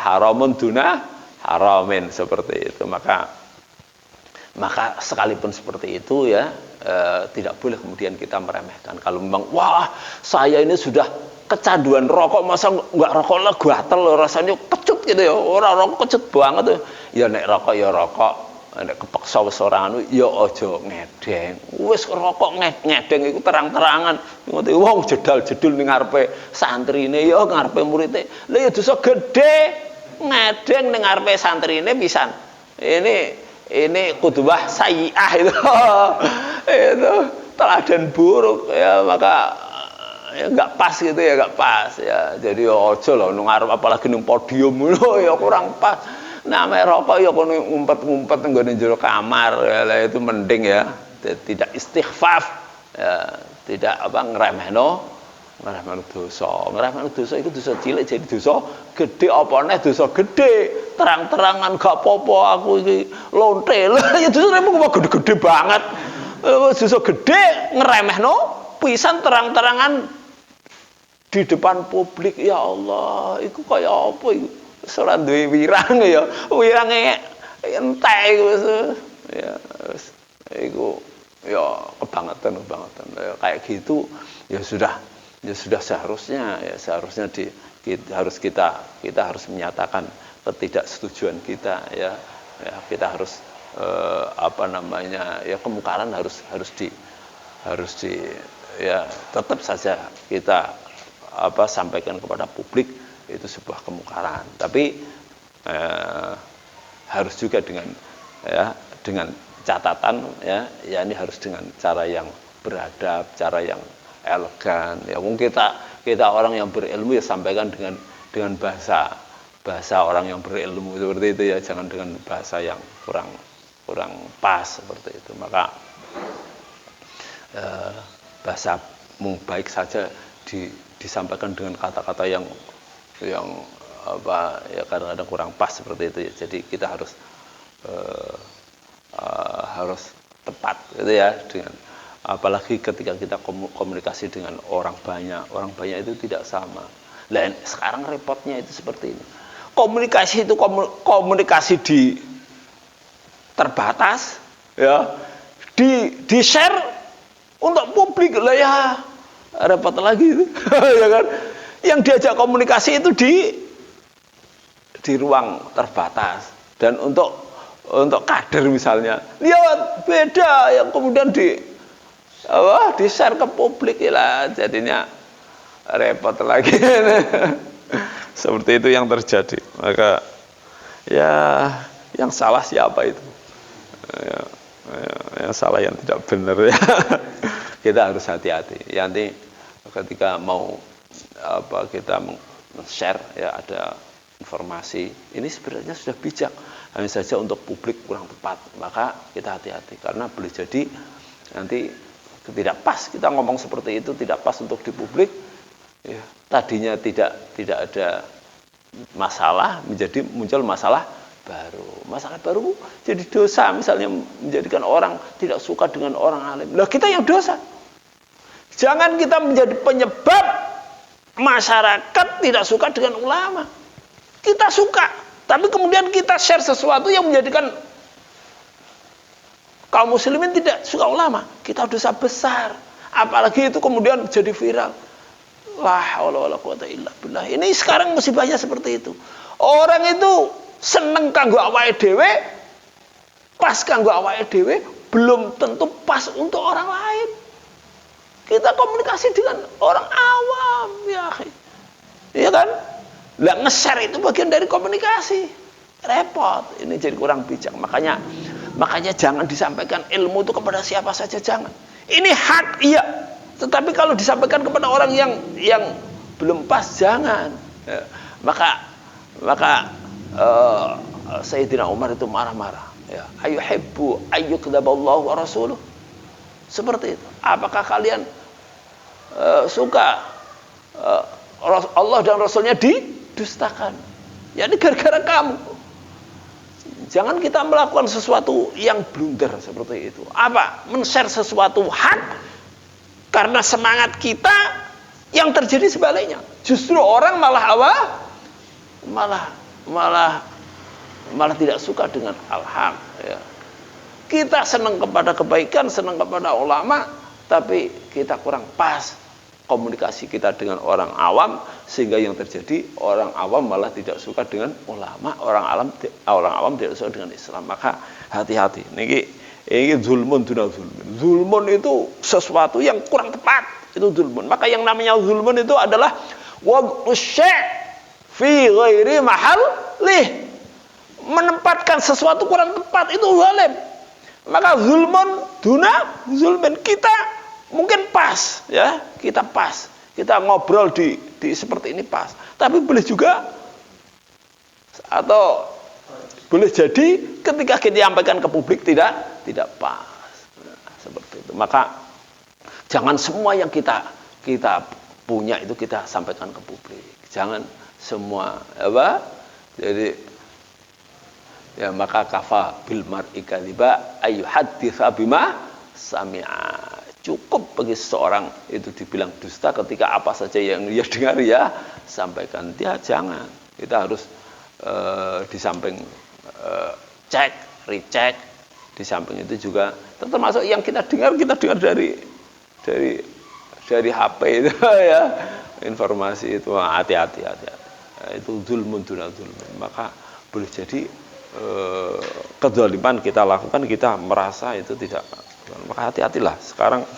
haramun duna haramin, seperti itu. Maka sekalipun seperti itu ya, tidak boleh kemudian kita meremehkan. Kalau memang wah saya ini sudah kecanduan rokok, masa nggak rokok lah gatel rasanya kecut gitu ya, orang rokok kecut banget tuh. Ya nek rokok ya rokok, nek kepeksa wis ora anu ya aja ngedeng. Wis rokok ngedeng iku terang-terangan ngono wong jedal-jedul ning ngarepe santrine ya ngarepe muridé. Lah ya dosa gedhe ngedeng ning ngarepe santrine pisan. Ini qudwah sayyi'ah itu. Itu teladan buruk ya, maka ya nggak pas gitu ya, nggak pas ya. Jadi ojo loh ngarep apalagi nang podium loh ya kurang pas. Namanya rokok ya kono ngumpet-ngumpet nggone jero kamar ya, itu mending ya. Tidak istighfaf ya, tidak apa ngremehno dosa itu dosa cilik jadi dosa gede apa neh dosa gede. Terang-terangan gak apa-apa aku iki lonte. Lah ya dosa kok gede-gede banget. Dosa gede ngremehno pisan terang-terangan di depan publik. Ya Allah, iku kaya apa iku? Ora duwe wirang ya. Wirange entek iku ya iku ya kebangetan. Ya, kayak gitu ya sudah seharusnya kita harus menyatakan ketidaksetujuan kita ya kita harus ya kemungkaran harus ya tetap saja kita sampaikan kepada publik itu sebuah kemungkaran, tapi harus juga dengan catatan ya ini harus dengan cara yang beradab, cara yang elegan ya. Mungkin kita orang yang berilmu ya sampaikan dengan bahasa orang yang berilmu seperti itu ya, jangan dengan bahasa yang kurang pas seperti itu. Maka bahasamu baik saja disampaikan dengan kata-kata yang apa ya kadang-kadang kurang pas seperti itu ya. Jadi kita harus tepat gitu ya, dengan apalagi ketika kita komunikasi dengan orang banyak itu tidak sama. Lah sekarang repotnya itu seperti ini. Komunikasi itu komunikasi terbatas ya, di share untuk publik lah ya, repot lagi itu. Ya kan, yang diajak komunikasi itu di ruang terbatas, dan untuk kader misalnya lihat beda, yang kemudian di share ke publik lah, jadinya repot lagi. Seperti itu yang terjadi. Maka ya yang salah siapa itu? Yang salah yang tidak benar ya. Kita harus hati-hati. Ya, nanti ketika mau kita share ya ada informasi ini sebenarnya sudah bijak, hanya saja untuk publik kurang tepat, maka kita hati-hati karena boleh jadi nanti tidak pas kita ngomong seperti itu, tidak pas untuk di publik ya, tadinya tidak ada masalah menjadi muncul masalah baru jadi dosa, misalnya menjadikan orang tidak suka dengan orang alim. Lah kita yang dosa. Jangan kita menjadi penyebab masyarakat tidak suka dengan ulama. Kita suka, tapi kemudian kita share sesuatu yang menjadikan kaum muslimin tidak suka ulama. Kita dosa besar. Apalagi itu kemudian jadi viral. La haula wala quwata illa billah. Ini sekarang musibahnya seperti itu. Orang itu seneng kanggo awake dhewe, pas kanggo awake dhewe, belum tentu pas untuk orang lain. Kita komunikasi dengan orang awam ya, iya kan? Lah nge-share itu bagian dari komunikasi. Repot. Ini jadi kurang bijak. Makanya jangan disampaikan ilmu itu kepada siapa saja, jangan. Ini hak iya, tetapi kalau disampaikan kepada orang yang belum pas, jangan. Ya, maka Sayyidina Umar itu marah-marah. Ya, ayuhibbu ayyukdzaballahu wa rasuluh. Seperti itu. Apakah kalian suka Allah dan Rasulnya didustakan? Ya ini gara-gara kamu. Jangan kita melakukan sesuatu yang blunder seperti itu. Apa? Men-share sesuatu hak karena semangat kita, yang terjadi sebaliknya. Justru orang malah tidak suka dengan al-haq ya. Kita senang kepada kebaikan, senang kepada ulama, tapi kita kurang pas komunikasi kita dengan orang awam, sehingga yang terjadi orang awam malah tidak suka dengan ulama, orang awam tidak suka dengan Islam. Maka hati-hati. Ini zulmun duna zulmun. Zulmun itu sesuatu yang kurang tepat. Itu zulmun. Maka yang namanya zulmun itu adalah wad'u syai' fi ghairi mahallih. Menempatkan sesuatu kurang tepat itu zalim. Maka zulmun duna zulmun, kita mungkin pas ya, kita pas. Kita ngobrol di seperti ini pas. Tapi boleh juga atau boleh jadi ketika kita sampaikan ke publik tidak pas. Nah, seperti itu. Maka jangan semua yang kita punya itu kita sampaikan ke publik. Jangan semua apa? Jadi ya maka kafa bil mar'i kadziba ayyuhadditsa bima sami'a. Cukup bagi seseorang itu dibilang dusta ketika apa saja yang dia dengar ya sampaikan. Dia jangan. Kita harus di samping cek, recheck, di samping itu juga termasuk yang kita dengar dari HP itu ya. Informasi itu hati-hati. Itu zulmun duna zulmun. Maka boleh jadi kedzaliman kita lakukan, kita merasa itu tidak. Maka hati-hatilah. Sekarang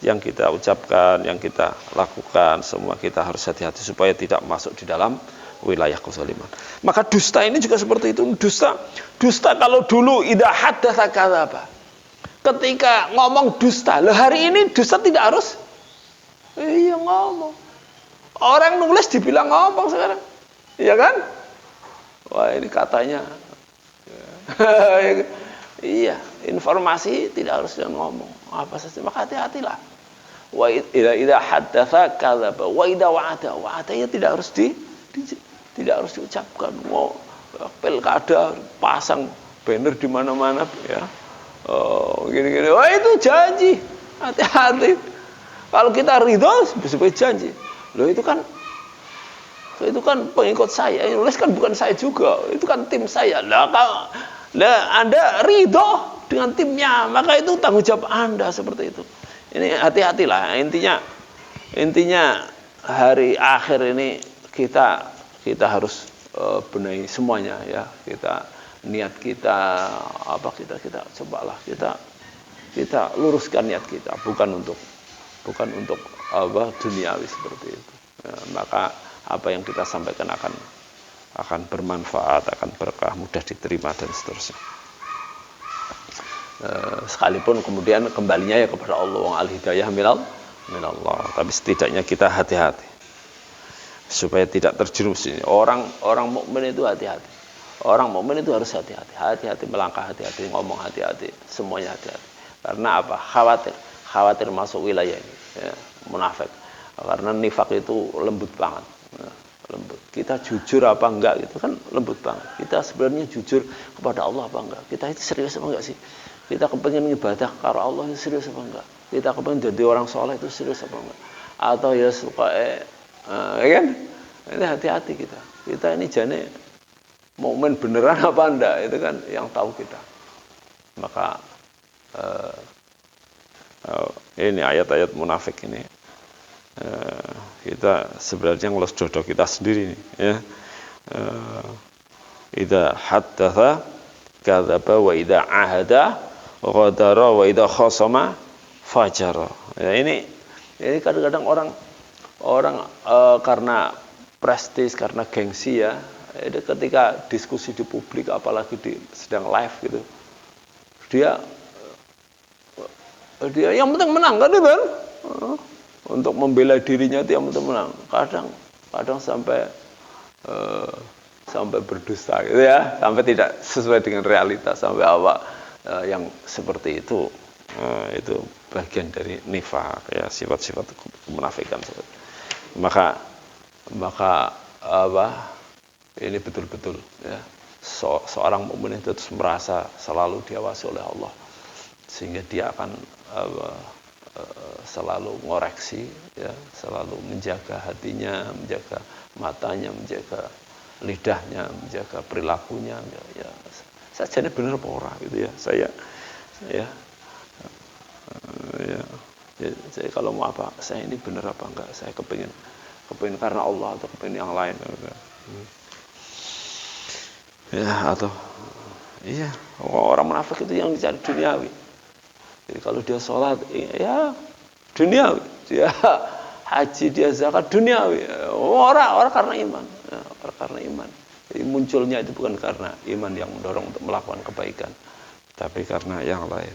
yang kita ucapkan, yang kita lakukan, semua kita harus hati-hati supaya tidak masuk di dalam wilayah kezaliman. Maka dusta ini juga seperti itu. Dusta kalau dulu idza haddatsa kadzaba. Ketika ngomong dusta, hari ini dusta tidak harus iya ngomong. Orang nulis dibilang ngomong sekarang. Iya kan? Wah, ini katanya iya, informasi tidak harus dia ngomong apa saja. Maka hati-hatilah. Wa idza haddatsa kadzaba wa idza wa'ada ya tidak harus tidak harus diucapkan. Mau pilkada pasang banner di mana-mana ya. Oh, gini-gini. Wah, itu janji. Hati-hati. Kalau kita ridho sebagai janji. Loh itu kan pengikut saya. Yang nulis kan bukan saya juga. Itu kan tim saya. Lah Anda ridho dengan timnya, maka itu tanggung jawab Anda seperti itu. Ini hati-hatilah. Intinya hari akhir ini kita harus benahi semuanya ya. Niat kita cobalah kita luruskan niat kita, bukan untuk duniawi seperti itu. Ya, maka apa yang kita sampaikan akan bermanfaat, akan berkah, mudah diterima dan seterusnya. Sekalipun kemudian kembalinya ya kepada Allah, al-hidayah minallah. Tapi setidaknya kita hati-hati supaya tidak terjerumus ini. Orang mukmin itu hati-hati. Orang mukmin itu harus hati-hati. Hati-hati melangkah, hati-hati ngomong, hati-hati semuanya hati-hati. Karena apa? Khawatir masuk wilayah ini, ya, munafik. Karena nifak itu lembut banget. Ya, lembut. Kita jujur apa enggak gitu kan lembut banget. Kita sebenarnya jujur kepada Allah apa enggak? Kita itu serius apa enggak sih? Kita kepengen ibadah karena Allah itu serius apa enggak? Kita kepengen jadi orang soleh itu serius apa enggak? Atau ya suka ya kan? Ini hati-hati kita. Kita ini jane mukmin beneran apa enggak? Itu kan yang tahu kita. Maka ini ayat-ayat munafik ini kita sebenarnya ngelos dodo kita sendiri nih, ya. Idza haddatsa kadzaba wa idza ahada ghadara wa idza khasama fajara. Ya, ini kadang-kadang orang karena prestis, karena gengsi ya, ketika diskusi di publik apalagi sedang live gitu, dia yang penting menang kan, kan? Untuk membela dirinya itu yang penting menang. Kadang sampai berdusta gitu ya, sampai tidak sesuai dengan realitas, sampai yang seperti itu bagian dari nifaq ya, sifat-sifat kemunafikan. Maka ini betul-betul ya, seorang mukmin itu terus merasa selalu diawasi oleh Allah, sehingga dia akan selalu ngoreksi ya, selalu menjaga hatinya, menjaga matanya, menjaga lidahnya, menjaga perilakunya ya. Sajane bener apa ora gitu ya. Ya. Ya. Ya, saya kalau mau apa, saya ini benar apa enggak, saya kepingin karena Allah atau kepingin yang lain. Ya, atau iya, orang munafik itu yang dicari duniawi. Jadi kalau dia sholat, ya duniawi, dia haji, dia zakat, duniawi. Orang karena iman, ya, orang karena iman. Jadi munculnya itu bukan karena iman yang mendorong untuk melakukan kebaikan, tapi karena yang lain.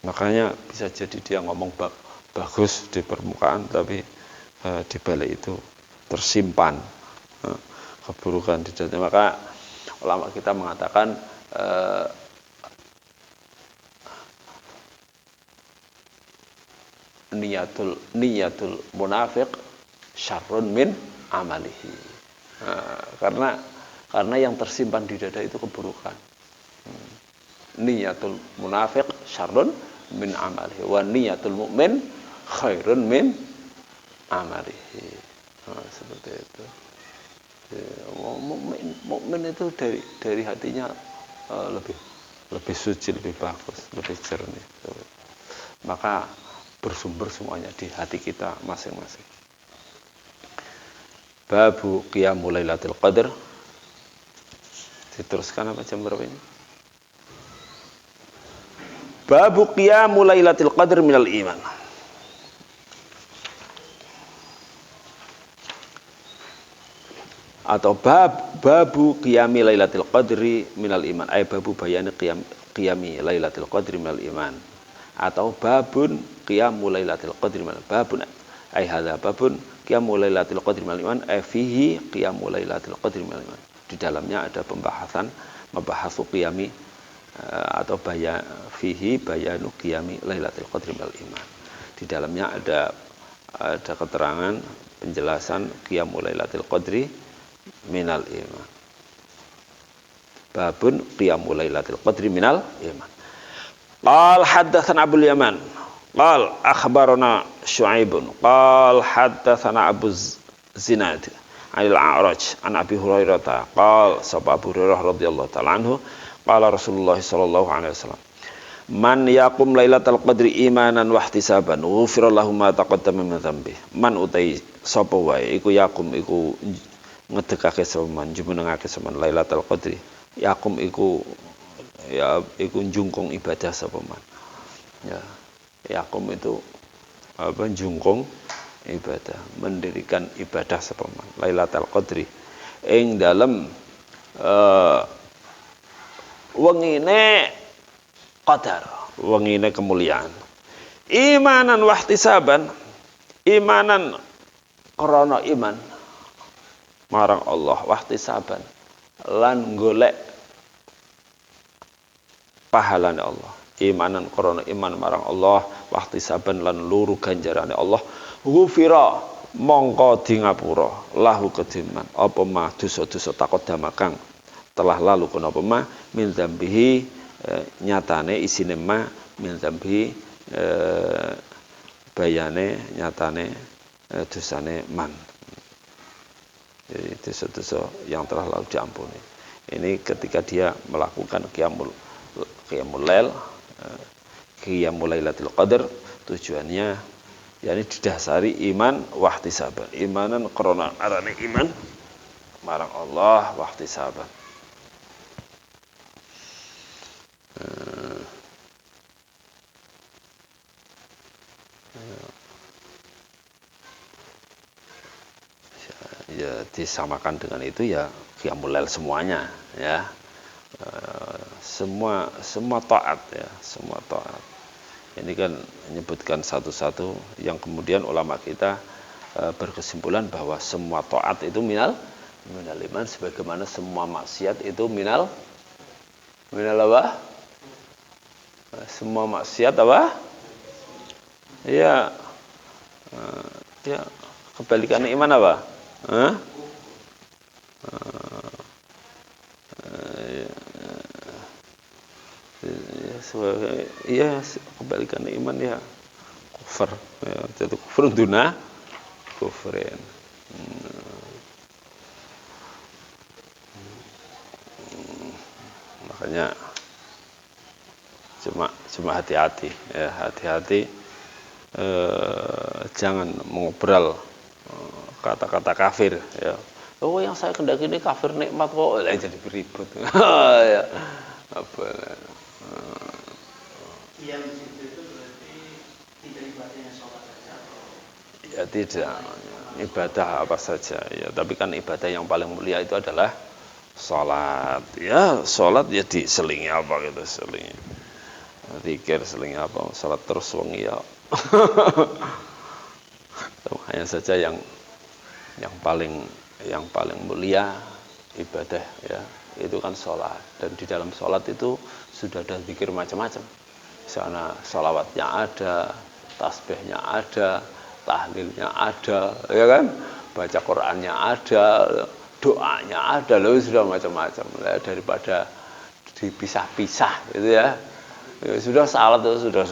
Makanya bisa jadi dia ngomong bagus di permukaan, tapi di balik itu tersimpan keburukan di dalamnya. Maka ulama kita mengatakan niyatul munafik syarrun min amalihi. Karena yang tersimpan di dada itu keburukan. Niyatul munafik syarrun min amalihi wa niyatul mu'min khairun min amalihi. Seperti itu. Mukmin itu dari hatinya lebih suci, lebih bagus, lebih jernih. Maka bersumber semuanya di hati kita masing-masing. Babu qiyamul lailatul qadar. Diteruskan apa jam berapa ini? Babu qiyamul lailatul qadar minal iman. Atau babu qiyami lailatul qadri minal iman. Babu bayani qiyami lailatul qadri minal iman. Atau babun qiyamul lailatul qadri minal babun hadza babun qiyamul lailatul qadri minal iman fihi qiyamul lailatul qadri minal iman. Di dalamnya ada pembahasan membahasu qiyami atau fihi bayanu qiyami lailatul qadri minal iman. Di dalamnya ada keterangan penjelasan qiyamul lailatul qadri minal iman. Babun qiyamul lailatul qadri minal iman. Qal haddatsana Abul Yaman qal akhbarana Syu'aibun qal haddatsana Abu Zinad Anil A'raj an Abi Hurairah qal sapa Abu Hurairah radhiyallahu ta'ala anhu qala Rasulullah sallallahu alaihi wasallam man yaqum lailatul qadri imanan wa ihtisaban ghufira lahu ma taqaddama min dzambi. Man utai sapa wae iku yaqum iku ngedekake seman jumenengake seman lailatul qadri. Yaqum iku njungkung ibadah sapa man. Ya. Yaqum itu njungkung ibadah, mendirikan ibadah sapa man lailatul qadri ing dalem wengine qadar, wengine kemuliaan. Imanan wa ihtisaban, imanan krana iman marang Allah, wa ihtisaban lan golek pahalane Allah. Imanan krana iman marang Allah, wa ihtisaban lan luru ganjarane Allah. Ghufira mongko di ngapura lahu kediman apa mah dosa-dosa takodama kang telah lalu kono apa mah min dzambihi nyatane isine ma min dzambihi bayane nyatane dosane man. Jadi dosa-dosa yang telah lalu diampuni. Ini ketika dia melakukan qiyamul lail, qiyamul lailatul qadar, tujuannya yakni didasari iman wa ihtisaban. Imanan krana arane iman marang Allah wa ihtisaban. Ya disamakan dengan itu ya qiyamul lail semuanya ya. Semua taat ya, semua taat. Ini kan menyebutkan satu-satu yang kemudian ulama kita berkesimpulan bahwa semua taat itu minal iman, sebagaimana semua maksiat itu minal apa? Semua maksiat apa? Ya, ya kebalikannya iman apa? Ya kebalikannya iman ya kufur ya, jadi kufur duna kufrin. Makanya Cuma hati-hati ya, hati-hati jangan mengobrol kata-kata kafir ya. Oh, yang saya kendaki ini kafir nikmat kok, jadi beribut. Ya. Apa? Yang di situ itu berarti tidak ibadahnya sholat saja atau? Ya tidak, ibadah apa saja ya, tapi kan ibadah yang paling mulia itu adalah sholat ya. Sholat ya diselingi apa gitu, selingi zikir, selingi apa, sholat terus wengi ya. Hanya saja yang paling mulia ibadah ya, itu kan sholat. Dan di dalam sholat itu sudah ada zikir macam-macam. Di sana sholawatnya ada, tasbihnya ada, tahlilnya ada, ya kan? Baca Qur'annya ada, doanya ada, loh sudah macam-macam. Ya, daripada dipisah-pisah gitu ya. Ya sudah, salat itu sudah.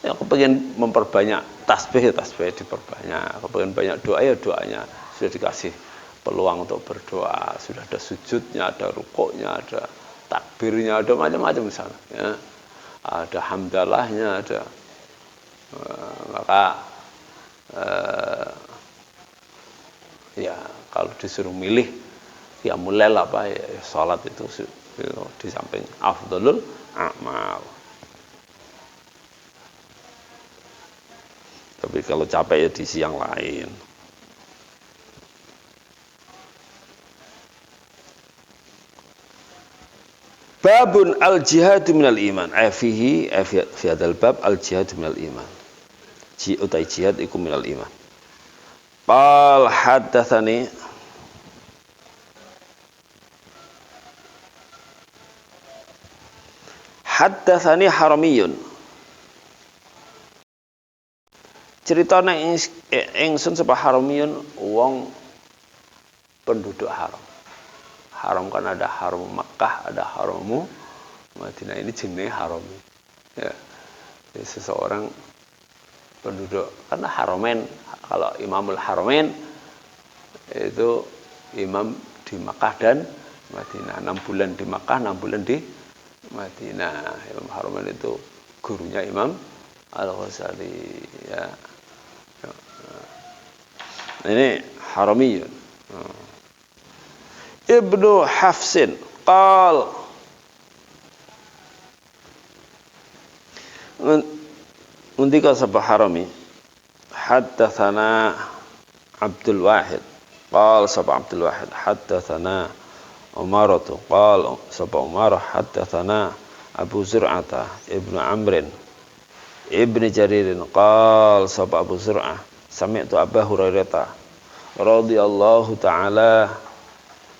Ya, kepengen memperbanyak tasbih, ya tasbih diperbanyak. Kepengen banyak doa, ya doanya sudah dikasih peluang untuk berdoa. Sudah ada sujudnya, ada rukuknya, ada takbirnya, ada macam-macam misalnya ya. Ada hamdalahnya, ada maka ya kalau disuruh milih ya mulai apa ya, salat itu di samping afdhalul a'mal. Tapi kalau capek ya di siang lain. Babun al-jihadu minal iman. Fihi fi hadzal bab al-jihadu minal iman. Utai jihad iku minal iman. Qal haddatsani Haramiyun. Ceritane ingsun sapa Haramiyun wong penduduk haram. Haram kan ada haram Makkah, ada haram Madinah, ini jenis haram. Ya. Jadi seseorang penduduk, karena Haramain, kalau Imamul Haramain itu imam di Makkah dan Madinah, 6 bulan di Makkah, 6 bulan di Madinah. Imam Haramain itu gurunya Imam Al-Ghazali ya. Ini Haramiyun. Ibnu Hafsin qal ngendika sapa Harami haddatsana Abdul Wahid qal sapa Abdul Wahid haddatsana Umaratu qal sapa Umarah haddatsana Abu Zur'ata Ibnu Amrin Ibnu Jaririn qal sapa Abu Zur'ah sami'tu Abu Hurairah radhiyallahu ta'ala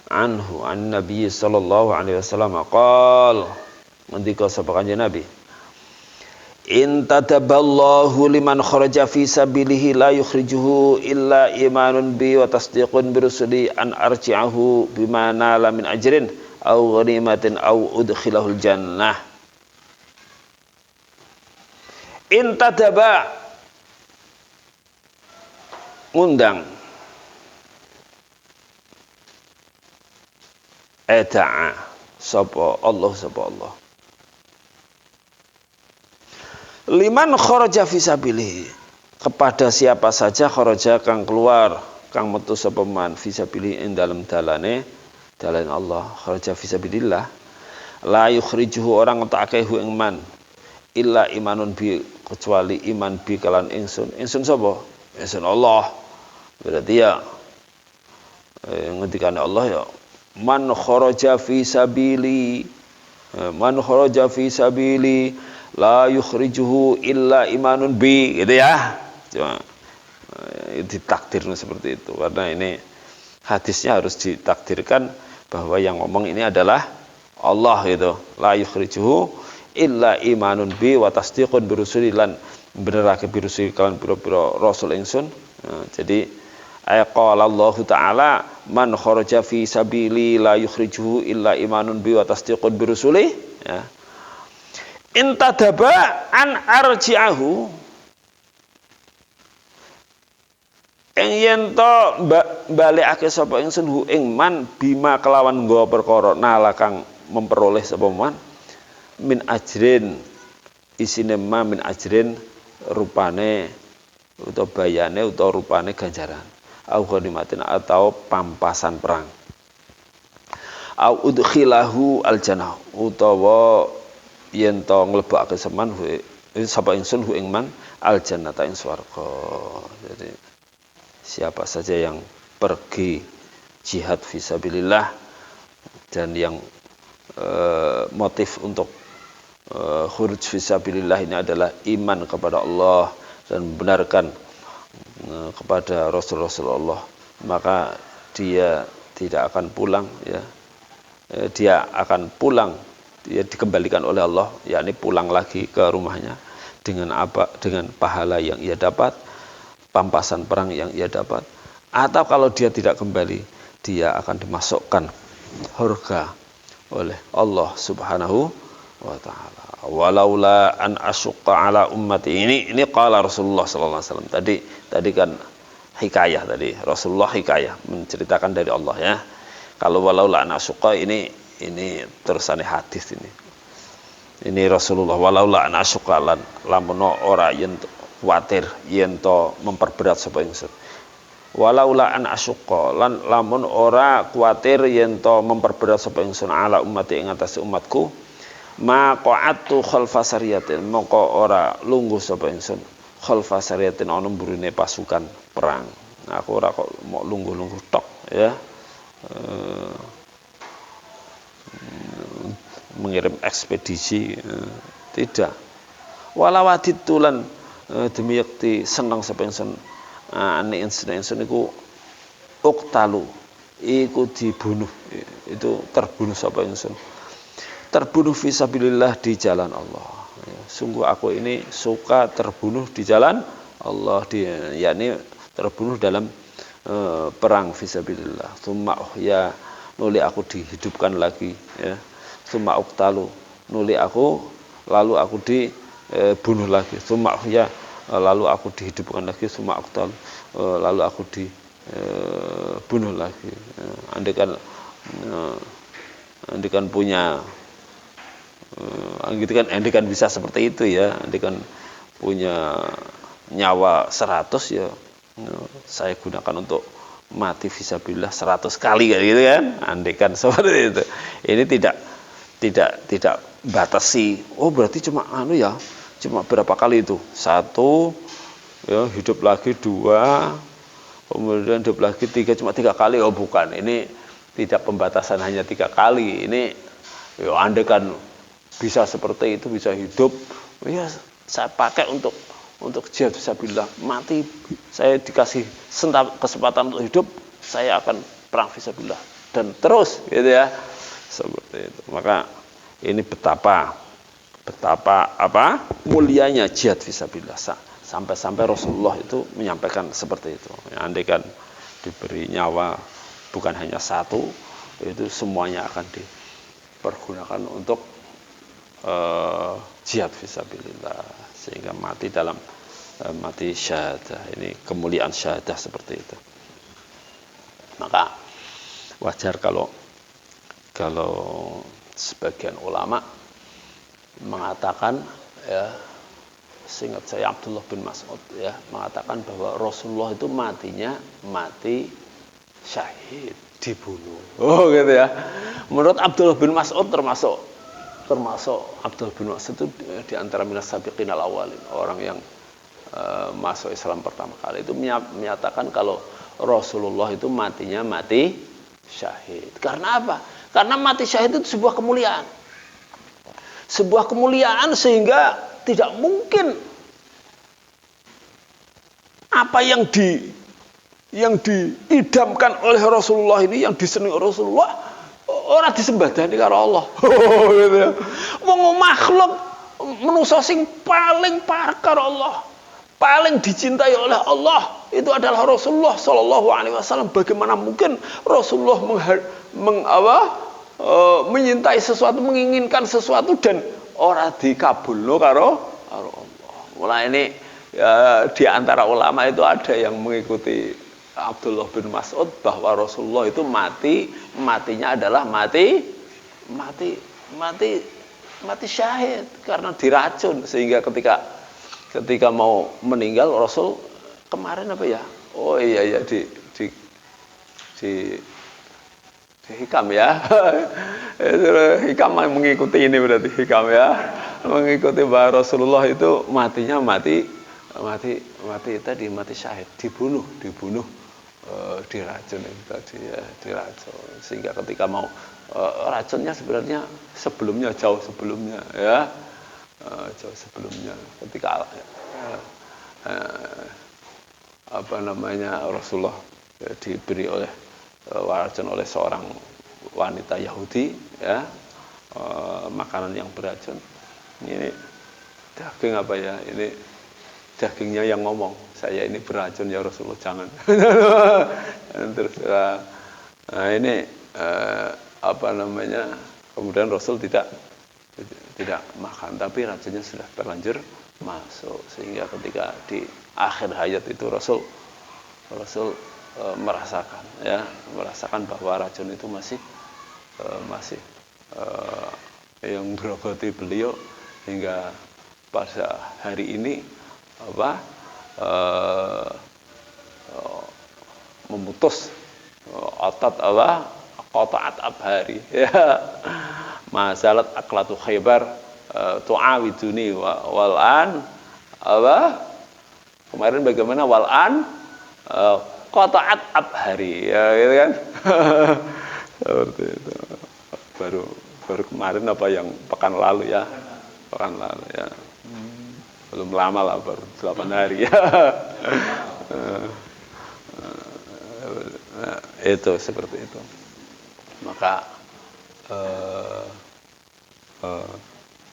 anhu an Nabi sallallahu alaihi wasallam qal ngendika sapa Kanjeng Nabi in tadaballahu liman kharaja fi sabilihi la yukhrijuhu illa imanun bi wa tasdiqun bi rusuli an arji'ahu bima nala min ajrin aw ghanimatin aw udkhilahul jannah. In tadaba ngundang Eta'a sapa Allah liman kharaja fisabilihi kepada siapa saja kharaja kang keluar kang metu sapa man fisabilihi ing dalem dalane dalan Allah kharaja fisabilillah la yukhrijuhu orang ngetake hu ing man illa imanun bi kecuali iman bi kalan ingsun sapa ingsun Allah berarti ya ngendikane Allah ya man kharaja fi sabili la yukhrijuhu illa imanun bi gitu ya. Cuma ditakdirkan seperti itu karena ini hadisnya harus ditakdirkan bahwa yang ngomong ini adalah Allah gitu. La yukhrijuhu illa imanun bi wa tasdiqun bi rusuli lan benerake bi rusuli kawan pira-pira rasul ingsun. Jadi qala Allah Ta'ala man kharaja fi sabili la yukhrijuhu illa imanun bi wa tasdiqun bi rusuli ya. Intadaba an arji'ahu ing yen to balekake sapa ingsun hu ing man bima kelawan nggawa perkara nala kang memperoleh sapa man min ajrin isine ma min ajrin rupane utawa bayane utawa rupane ganjaran au ghanimatin atau pampasan perang au udkhilahu aljannah utawa yen to nglebokake seman sapa ingsun hu ing man aljannata ing swarga. Jadi siapa saja yang pergi jihad fisabilillah dan yang motif untuk khuruj fisabilillah ini adalah iman kepada Allah dan membenarkan kepada Rasulullah, maka dia tidak akan pulang, ya. Dia akan pulang, dia dikembalikan oleh Allah, yakni pulang lagi ke rumahnya dengan apa? Dengan pahala yang ia dapat, pampasan perang yang ia dapat. Atau kalau dia tidak kembali, dia akan dimasukkan surga oleh Allah Subhanahu wa taala. Walaula an asyqa ala ummati, ini qala Rasulullah sallallahu alaihi wasallam. Tadi kan hikayah, tadi Rasulullah hikayah menceritakan dari Allah, ya. Kalau walaula an asyqa ini terusannya hadis ini. Ini Rasulullah walaula an asyqa lan lamun ora yen kuwatir yen to memperberat sapa ingsun. Walaula an asyqa lan lamun ora kuwatir yen to memperberat sapa ingsun ala ummati ing atase umatku, ma qa'attu khalfa sariyatin, moko ora lungguh sapa ingsun khalfa sariyatin ana mburine pasukan perang. Nah, aku ora kok mau lungguh-lungguh tok, ya. Mengirim ekspedisi, tidak. Walawadit tulan demi yakti seneng sapa ingsun ane ingsun iku uktalu iku dibunuh, itu terbunuh sapa ingsun, terbunuh fisabilillah di jalan Allah. Sungguh aku ini suka terbunuh di jalan Allah, yakni terbunuh dalam perang fisabilillah. Tsumma ya nuli aku dihidupkan lagi, ya. Tsumma uktalu nuli aku lalu aku dibunuh lagi. Tsumma ya lalu aku dihidupkan lagi. Tsumma uktalu lalu aku dibunuh lagi. Andikan punya andikan bisa seperti itu, ya. Andikan punya nyawa 100, ya, saya gunakan untuk mati fisabilillah 100 kali, kayak gitu kan. Andikan seperti itu. Ini tidak batasi. Oh, berarti cuma ya, cuma berapa kali itu? 1, ya, hidup lagi 2, kemudian hidup lagi 3, cuma 3 kali. Oh, bukan. Ini tidak pembatasan hanya 3 kali. Ini ya andikan bisa seperti itu, bisa hidup, ya saya pakai untuk jihad fisabilillah. Mati saya dikasih kesempatan untuk hidup, saya akan perang fisabilillah dan terus, gitu ya, seperti itu. Maka ini betapa mulianya jihad fisabilillah, sampai Rasulullah itu menyampaikan seperti itu. Ya, andaikan diberi nyawa bukan hanya 1, itu semuanya akan dipergunakan untuk jihad fisabilillah, sehingga mati dalam mati syahadah. Ini kemuliaan syahadah seperti itu. Maka wajar kalau sebagian ulama mengatakan, ya, seingat saya Abdullah bin Mas'ud, ya, mengatakan bahwa Rasulullah itu matinya mati syahid, dibunuh. Oh, gitu ya. Menurut Abdullah bin Mas'ud termasuk Abdullah bin Mas'ud itu di antara minas sabiqin al-awwalin, orang yang masuk Islam pertama kali, itu menyatakan kalau Rasulullah itu matinya mati syahid. Karena apa? Karena mati syahid itu sebuah kemuliaan. Sebuah kemuliaan sehingga tidak mungkin apa yang diidamkan oleh Rasulullah ini, yang disenangi Rasulullah, orang disembadani karo Allah. Gitu ya. Wong makhluk manusa sing paling parek karo Allah, paling dicintai oleh Allah itu adalah Rasulullah sallallahu alaihi wasallam. Bagaimana mungkin Rasulullah menyintai sesuatu, menginginkan sesuatu dan ora dikabulno karo Allah. Mulai ini, ya, di antara ulama itu ada yang mengikuti Abdullah bin Mas'ud bahwa Rasulullah itu matinya adalah mati mati syahid karena diracun, sehingga ketika mau meninggal Rasul kemarin apa ya? Oh iya di hikam ya. Hikam mengikuti ini berarti hikam ya. Mengikuti bahwa Rasulullah itu matinya mati tadi, mati syahid, dibunuh diracun itu tadi ya, diracun, sehingga ketika mau racunnya sebenarnya jauh sebelumnya ya, jauh sebelumnya ketika Rasulullah diberi racun oleh seorang wanita Yahudi ya, makanan yang beracun. Ini daging apa ya, ini dagingnya yang ngomong, saya ini beracun ya Rasulullah, jangan. Terus ini kemudian Rasul tidak makan, tapi racunnya sudah terlanjur masuk, sehingga ketika di akhir hayat itu Rasul merasakan bahwa racun itu masih yang merogoti beliau, hingga pada hari ini memutus otot qata'at abhari ya, masalat aklatu Khaybar tu'awiduni wal'an kemarin bagaimana wal'an qata'at abhari ya, gitu kan. Seperti itu. Baru kemarin apa yang pekan lalu ya, belum lama lah, baru 8 hari ya. Itu seperti itu. Maka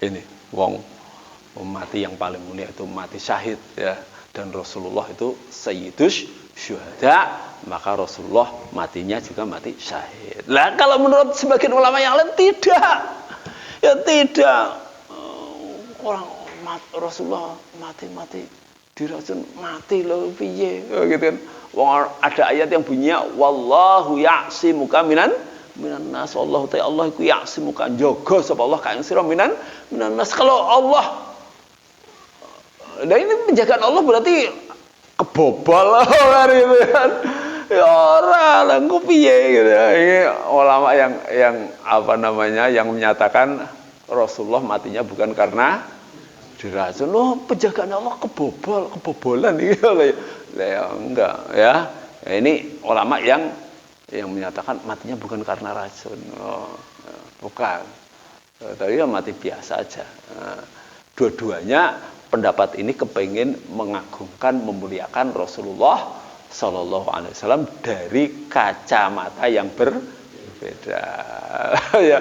ini wong mati yang paling mulia itu mati syahid ya, dan Rasulullah itu sayyidus syuhada, maka Rasulullah matinya juga mati syahid. Lah kalau menurut sebagian ulama yang lain tidak. Orang Rasulullah mati diracun, mati loh piye gitu kan. Wong ada ayat yang bunyinya wallahu ya'simuka minan nas, Allah iku ya'simuka, jaga sapa Allah ka ing sira minan nas. Kalau Allah, nah ini penjagaan Allah berarti kebobol gitu kan. Ya ora lah engko piye gitu. Ini ulama yang menyatakan Rasulullah matinya bukan karena diracun. Loh, penjagaan Allah kebobolan gitu loh. Ya enggak ya. Ini ulama yang menyatakan matinya bukan karena racun. Bukan. Tapi ya mati biasa aja. Dua-duanya pendapat ini kepengin mengagungkan, memuliakan Rasulullah Sallallahu Alaihi Wasallam dari kacamata yang berbeda. ya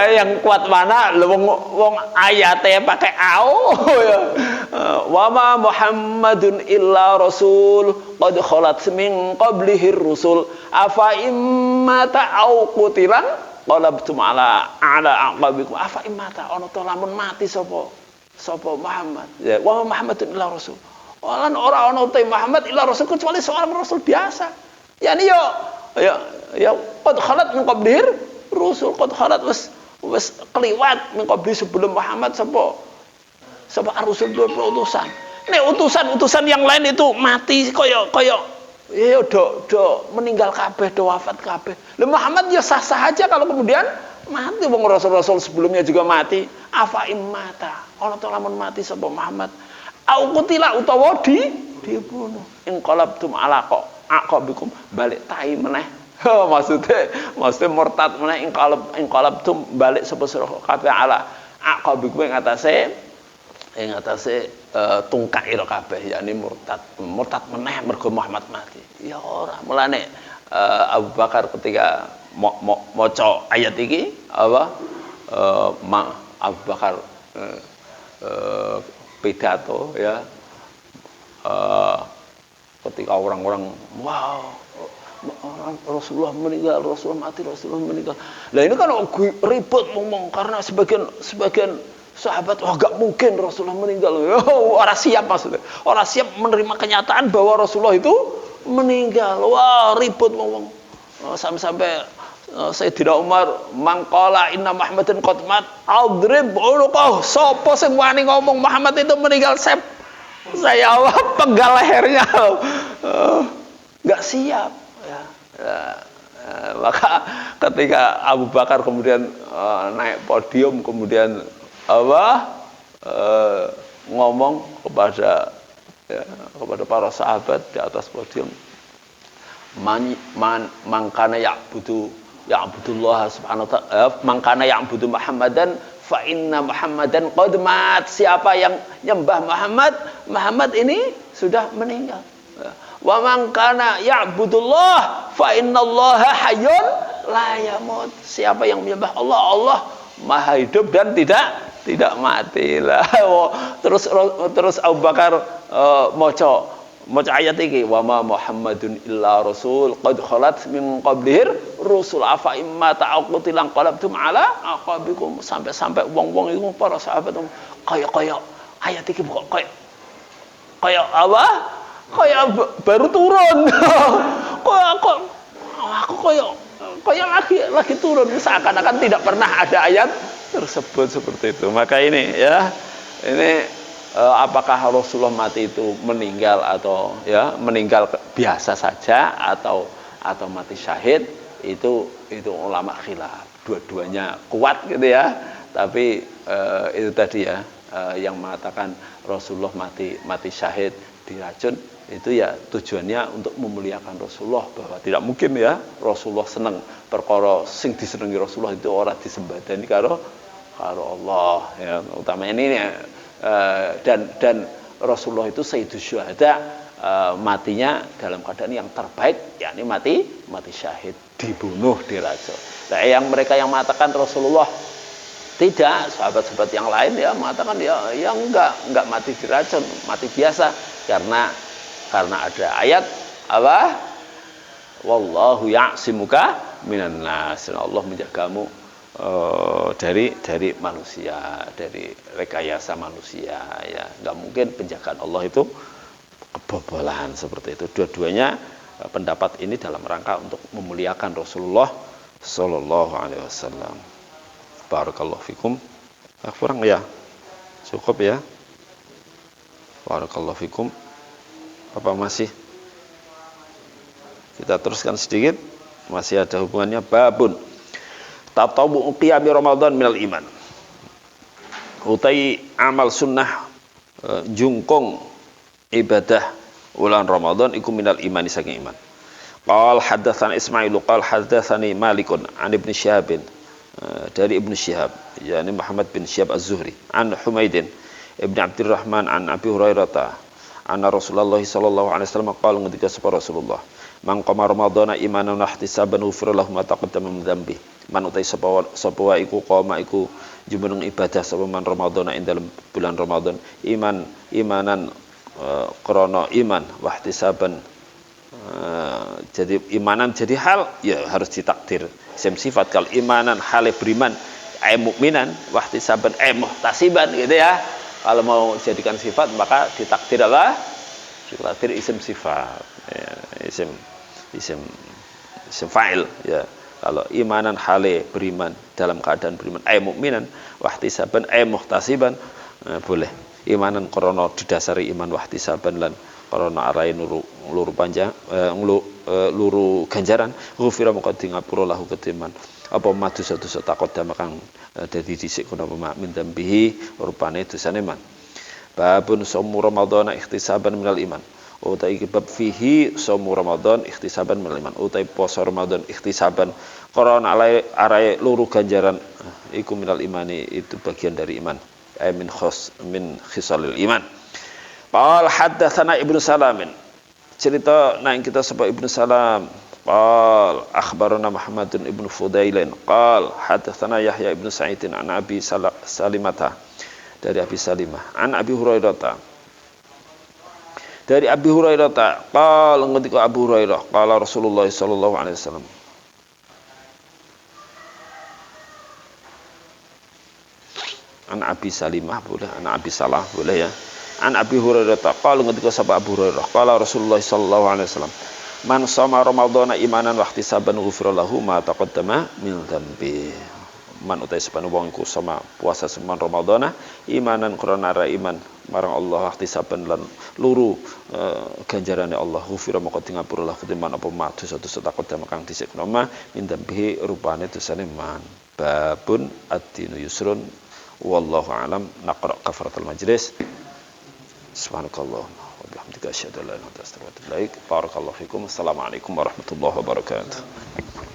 yang kuat mana wong ayatnya pakai au ya. Wa ma Muhammadun illa rasul qad khalat min qablihi rusul afa immata au qutilan qalabtum ala aqabikum afa immata ana to lamun mati sapa Muhammad ya, wa ma Muhammadun illa rasul. Lan ora ana utai Muhammad illa rasul kecuali seorang rasul biasa. Yani ya qad khalat min qablihir rusul, qad khalat wis kliwat min qabli sebelum Muhammad sapa rasul utusan. Nek utusan yang lain itu mati kaya ya do meninggal kabeh, do wafat kabeh. Lah Muhammad ya sah-sah aja kalau kemudian mati, wong rasul-rasul sebelumnya juga mati. Afa immata, ana to lamun mati sapa Muhammad au qutila utawa dibunuh inqalabtum ala aqabikum, balik tai meneh. maksudnya murtad meneh, inqalabtum balik sapa sira kabeh ala aqabikum ing atase tungkak ira kabeh, yakni murtad meneh mergo Muhammad mati. Ya ora, mulane Abu Bakar ketika maca ayat iki Abu Bakar pidato ya, ketika orang-orang wow, Rasulullah meninggal, Rasulullah mati, Rasulullah meninggal. Lah ini kan ribut ngomong karena sebagian sahabat gak mungkin Rasulullah meninggal. Orang siap maksudnya, orang siap menerima kenyataan bahwa Rasulullah itu meninggal. Wah ribut ngomong sampai Sayyidina Umar, mangqala inna Muhammadan qad mat adrib unuqah. Sapa sing wani ngomong Muhammad itu meninggal, saya penggal lehernya. Enggak siap ya. Maka ketika Abu Bakar kemudian naik podium, kemudian ngomong kepada para sahabat di atas podium, mangkana ya'budullah subhanahu wa ta'ala, mangkana ya'budu Muhammadan fa inna Muhammadan qad mat. Siapa yang nyembah Muhammad ini sudah meninggal. Wa man kana ya'budullah fa innallaha hayyun la yamut. Siapa yang menyembah Allah, Allah maha hidup dan tidak mati lah. Terus Abu Bakar maca ayat iki, wa ma Muhammadun illa rasul qad khalat min qablihir rusul afa imma ta'aqutilan qalabtum ala aqabikum. Sampai wong-wong itu para sahabat kaya ayat iki kok kaya apa? Kayak baru turun. Aku kayak lagi turun, seakan-akan tidak pernah ada ayat tersebut seperti itu. Maka ini ya, apakah Rasulullah mati itu meninggal atau ya meninggal biasa saja atau mati syahid, itu ulama khilaf. Dua-duanya kuat gitu ya. Tapi itu tadi ya, yang mengatakan Rasulullah mati syahid diracun, itu ya tujuannya untuk memuliakan Rasulullah, bahwa tidak mungkin ya Rasulullah seneng perkara sing disenengi Rasulullah itu ora disembadani karo Allah ya. Utamanya ini dan Rasulullah itu sayyidus syuhada, matinya dalam keadaan yang terbaik, yakni mati syahid, dibunuh diracun. Nah, mereka yang mengatakan Rasulullah tidak, sahabat-sahabat yang lain ya mengatakan ya enggak mati diracun, mati biasa, karena ada ayat apa? Wallahu ya'simuka minan nas. Allah menjagamu dari manusia, dari rekayasa manusia ya. Enggak mungkin penjagaan Allah itu kebobolan seperti itu. Dua-duanya pendapat ini dalam rangka untuk memuliakan Rasulullah sallallahu alaihi wasallam. Barakallahu fikum. Kurang ya? Cukup ya? Barakallahu fikum. Apa masih? Kita teruskan sedikit. Masih ada hubungannya. Babun tatawwu qiyami Ramadan minal iman. Utai amal sunnah jungkong ibadah bulan Ramadan iku minal iman, saking iman. Qal haddatsana Ismailu qal haddatsani Malikun an Ibnu Syihab, dari Ibnu Syihab yakni Muhammad bin Syihab Az-Zuhri, an Humaidin Ibnu Abdurrahman an Abi Hurairah anna Rasulullah sallallahu alaihi wasallam qala, ngendika sapa Rasulullah, man qama ramadhana imanan wa ihtisaban ghufira lahu ma taqaddama min dzambi. Man utai sapa iku qama iku jumeneng ibadah sapa man ramadhana ing dalam bulan Ramadan imanan krana iman wa ihtisaban, jadi imanan jadi hal ya harus ditakdir isim sifat. Kalau imanan hale beriman mukminan wa ihtisaban muhtasiban gitu ya. Kalau mau jadikan sifat maka ditakdir apa? Ditakdir isim sifat, ya, isim fa'il ya. Kalau imanan hale beriman, dalam keadaan beriman mukminan wahtisaban muhtasiban, boleh. Imanan krana didasari iman wahtisaban lan krana arai luru panjang luru ganjaran, ghufira mongko di ngapura lahu ketiman apa madu dosa taqaddama kang dadi dhisik kuna min dambihi rupane dosane man. Babun shaum Ramadan ikhtisaban minal iman. Utai bab fihi shaum Ramadan ikhtisaban minal iman. Utai poso Ramadan ikhtisaban krana arai luru ganjaran iku minal imani, itu bagian dari iman. Min khisalil iman. Qal haddatsana Ibnu Salamin, cerita nang kita sebut Ibnu Salam. Qal akhbarana Muhammadun ibnu Fudailin qal hadatsana Yahya ibnu Sa'idin an Abi Salimata, dari Abi Salimah an Abi Hurairah, dari Abi Hurairah qal, ngendika Abu Hurairah qala Rasulullah sallallahu alaihi wasallam, an Abi Salimah boleh, an Abi Salah boleh ya. An Abi Hurairah qala, ngendika sapa Abu Hurairah qala Rasulullah sallallahu alaihi wasallam, Man shoma ramadhana imanan wa ihtisaban ghufira lahu ma taqaddama min dzambi. Man utai sepanu wong iku sama puasa seman ramadhana imanan krana ra iman marang Allah ihtisaban lan luru ganjarane Allah ghufira moko ngapura lahu timan apa matu satu taqaddama kang disikna ma min dzambi rupane dosane man. Babun ad-dinu yusrun wallahu alam. Naqra kafaratul majlis. Subhanakallah wa bihamdika asyhadu an la ilaha illa anta astaghfiruka wa atubu ilaik. Barakallahu fikum. Assalamualaikum warahmatullahi wabarakatuh.